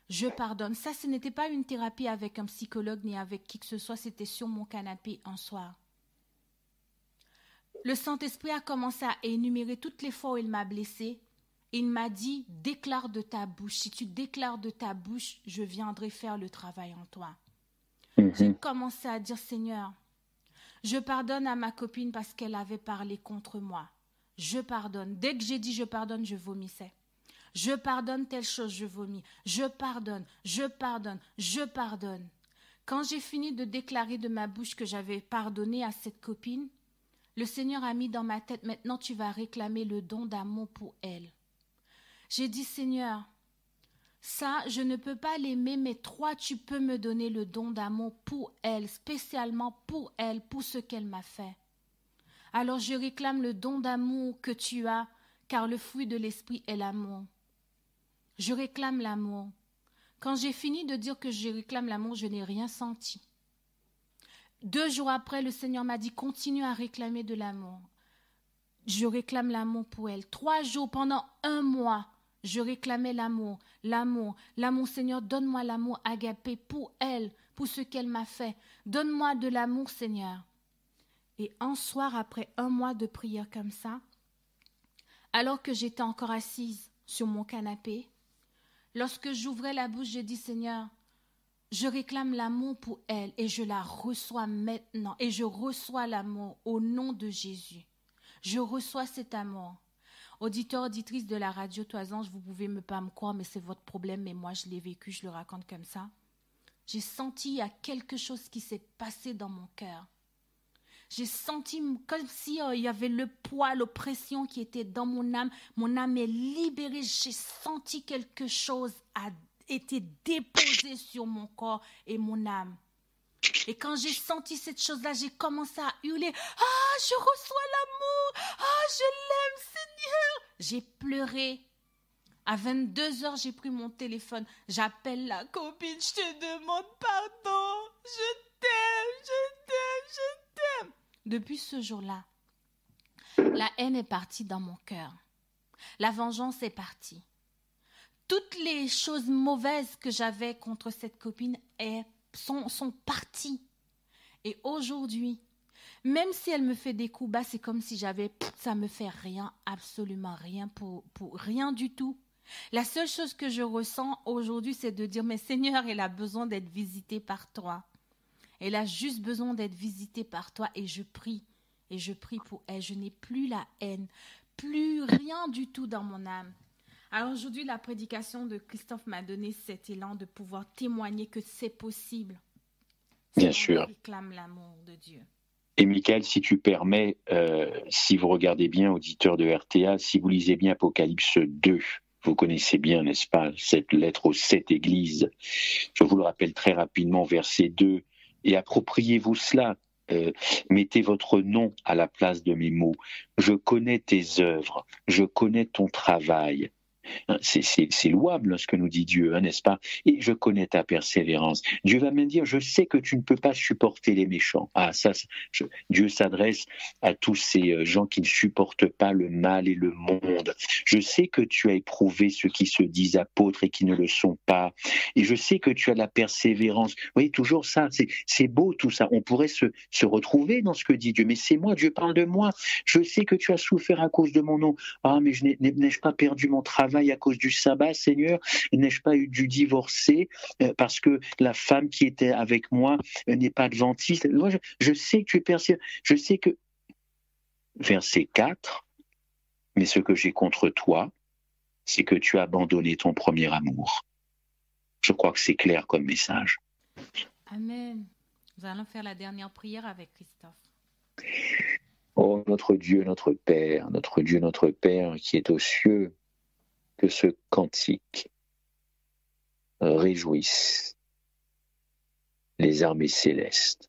S2: Je pardonne. Ça, ce n'était pas une thérapie avec un psychologue ni avec qui que ce soit, c'était sur mon canapé un soir. Le Saint-Esprit a commencé à énumérer toutes les fois où il m'a blessée. Il m'a dit « déclare de ta bouche. Si tu déclares de ta bouche, je viendrai faire le travail en toi. » J'ai commencé à dire « Seigneur, je pardonne à ma copine parce qu'elle avait parlé contre moi. Je pardonne. » Dès que j'ai dit « je pardonne », je vomissais. Je pardonne telle chose, je vomis. Je pardonne, je pardonne, je pardonne. Quand j'ai fini de déclarer de ma bouche que j'avais pardonné à cette copine, le Seigneur a mis dans ma tête « maintenant tu vas réclamer le don d'amour pour elle. » J'ai dit « Seigneur, ça, je ne peux pas l'aimer, mais toi, tu peux me donner le don d'amour pour elle, spécialement pour elle, pour ce qu'elle m'a fait. Alors je réclame le don d'amour que tu as, car le fruit de l'esprit est l'amour. Je réclame l'amour. Quand j'ai fini de dire que je réclame l'amour, je n'ai rien senti. 2 jours après, le Seigneur m'a dit, continue à réclamer de l'amour. Je réclame l'amour pour elle. 3 jours, pendant 1 mois, je réclamais l'amour, l'amour, l'amour. Seigneur, donne-moi l'amour agapé pour elle, pour ce qu'elle m'a fait. Donne-moi de l'amour, Seigneur. Et un soir, après 1 mois de prière comme ça, alors que j'étais encore assise sur mon canapé, lorsque j'ouvrais la bouche, j'ai dit, Seigneur, je réclame l'amour pour elle et je la reçois maintenant. Et je reçois l'amour au nom de Jésus. Je reçois cet amour. Auditeurs, auditrices de la radio Toison, vous pouvez pas me croire, mais c'est votre problème, mais moi je l'ai vécu, je le raconte comme ça. J'ai senti il y a quelque chose qui s'est passé dans mon cœur. J'ai senti comme si il y avait le poids, l'oppression qui était dans mon âme. Mon âme est libérée. J'ai senti quelque chose a été déposé sur mon corps et mon âme. Et quand j'ai senti cette chose-là, j'ai commencé à hurler. Ah, je reçois l'amour. Ah, je l'aime, Seigneur. J'ai pleuré. À 22h, j'ai pris mon téléphone. J'appelle la copine. Je te demande pardon. Je t'aime, je t'aime, je t'aime. Depuis ce jour-là, la haine est partie dans mon cœur. La vengeance est partie. Toutes les choses mauvaises que j'avais contre cette copine sont parties. Et aujourd'hui, même si elle me fait des coups bas, c'est comme si ça me fait rien, absolument rien, pour rien du tout. La seule chose que je ressens aujourd'hui, c'est de dire, mais Seigneur, elle a besoin d'être visitée par toi. Elle a juste besoin d'être visitée par toi et je prie pour elle. Je n'ai plus la haine, plus rien du tout dans mon âme. Alors aujourd'hui, la prédication de Christophe m'a donné cet élan de pouvoir témoigner que c'est possible.
S1: Bien sûr.
S2: On réclame l'amour de Dieu.
S1: Et Michael, si tu permets, si vous regardez bien, auditeurs de RTA, si vous lisez bien Apocalypse 2, vous connaissez bien, n'est-ce pas, cette lettre aux 7 églises. Je vous le rappelle très rapidement, verset 2. Et appropriez-vous cela. Mettez votre nom à la place de mes mots. Je connais tes œuvres. Je connais ton travail. C'est louable ce que nous dit Dieu, n'est-ce pas? Et je connais ta persévérance. Dieu va me dire, je sais que tu ne peux pas supporter les méchants. Dieu s'adresse à tous ces gens qui ne supportent pas le mal et le monde. Je sais que tu as éprouvé ceux qui se disent apôtres et qui ne le sont pas. Et je sais que tu as la persévérance. Vous voyez, toujours ça, c'est beau tout ça. On pourrait se retrouver dans ce que dit Dieu. Mais c'est moi, Dieu parle de moi. Je sais que tu as souffert à cause de mon nom. Ah, mais n'ai-je pas perdu mon travail à cause du sabbat, Seigneur? N'ai-je pas dû divorcer parce que la femme qui était avec moi n'est pas adventiste? Moi, je sais que tu es persévérant. Je sais que, verset 4, mais ce que j'ai contre toi, c'est que tu as abandonné ton premier amour. Je crois que c'est clair comme message.
S2: Amen. Nous allons faire la dernière prière avec Christophe.
S1: Oh, notre Dieu, notre Père, notre Dieu, notre Père qui est aux cieux, que ce cantique réjouisse les armées célestes.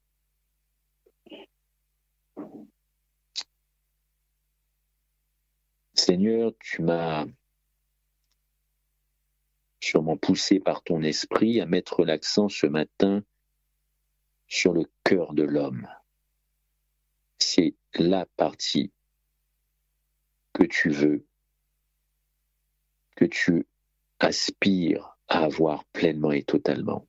S1: Seigneur, tu m'as sûrement poussé par ton esprit à mettre l'accent ce matin sur le cœur de l'homme. C'est la partie que tu veux, que tu aspires à avoir pleinement et totalement.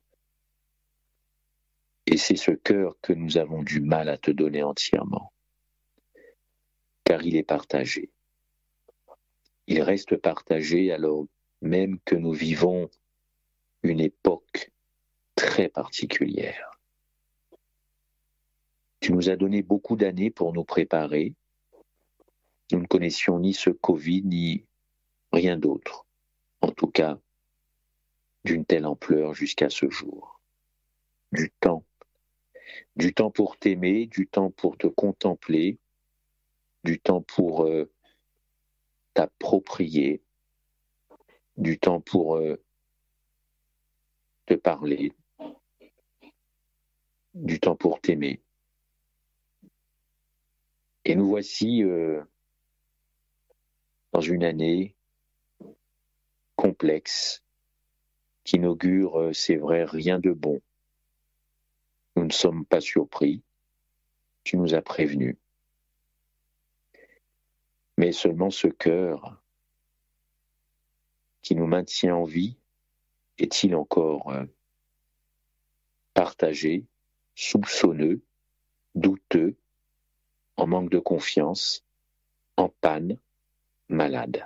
S1: Et c'est ce cœur que nous avons du mal à te donner entièrement, car il est partagé. Il reste partagé alors même que nous vivons une époque très particulière. Tu nous as donné beaucoup d'années pour nous préparer. Nous ne connaissions ni ce Covid, ni rien d'autre, en tout cas d'une telle ampleur jusqu'à ce jour. Du temps pour t'aimer, du temps pour te contempler, du temps pour t'approprier, du temps pour te parler, du temps pour t'aimer. Et nous voici dans une année complexe qui n'augure, c'est vrai, rien de bon. Nous ne sommes pas surpris, tu nous as prévenus. Mais seulement ce cœur qui nous maintient en vie est-il encore partagé, soupçonneux, douteux, en manque de confiance, en panne, malade?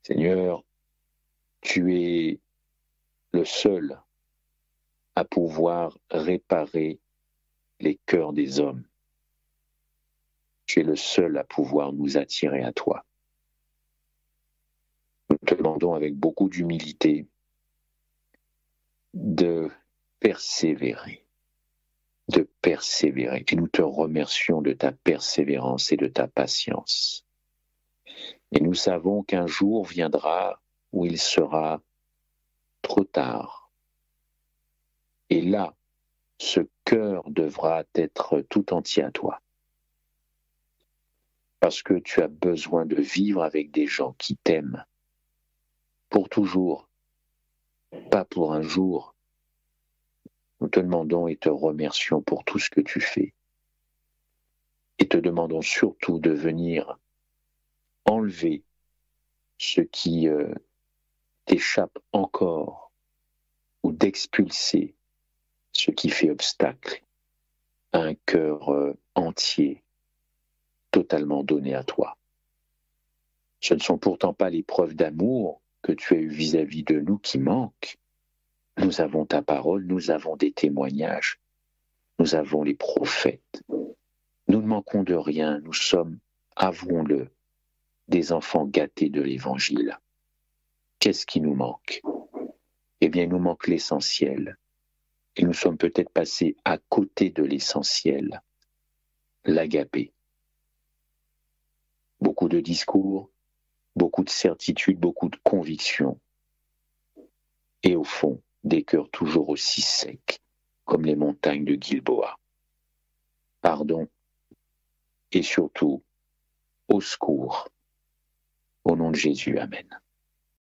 S1: Seigneur, tu es le seul à pouvoir réparer les cœurs des hommes. Tu es le seul à pouvoir nous attirer à toi. Nous te demandons avec beaucoup d'humilité de persévérer, de persévérer. Et nous te remercions de ta persévérance et de ta patience. Et nous savons qu'un jour viendra où il sera trop tard. Et là, ce cœur devra être tout entier à toi. Parce que tu as besoin de vivre avec des gens qui t'aiment. Pour toujours, pas pour un jour. Nous te demandons et te remercions pour tout ce que tu fais. Et te demandons surtout de venir enlever ce qui t'échappe encore ou d'expulser ce qui fait obstacle à un cœur entier, totalement donné à toi. Ce ne sont pourtant pas les preuves d'amour que tu as eues vis-à-vis de nous qui manquent. Nous avons ta parole, nous avons des témoignages, nous avons les prophètes. Nous ne manquons de rien, nous sommes, avouons-le, des enfants gâtés de l'Évangile. Qu'est-ce qui nous manque? Eh bien, il nous manque l'essentiel. Et nous sommes peut-être passés à côté de l'essentiel, l'agapé. Beaucoup de discours, beaucoup de certitudes, beaucoup de convictions. Et au fond, des cœurs toujours aussi secs, comme les montagnes de Gilboa. Pardon, et surtout, au secours. Au nom de Jésus, Amen.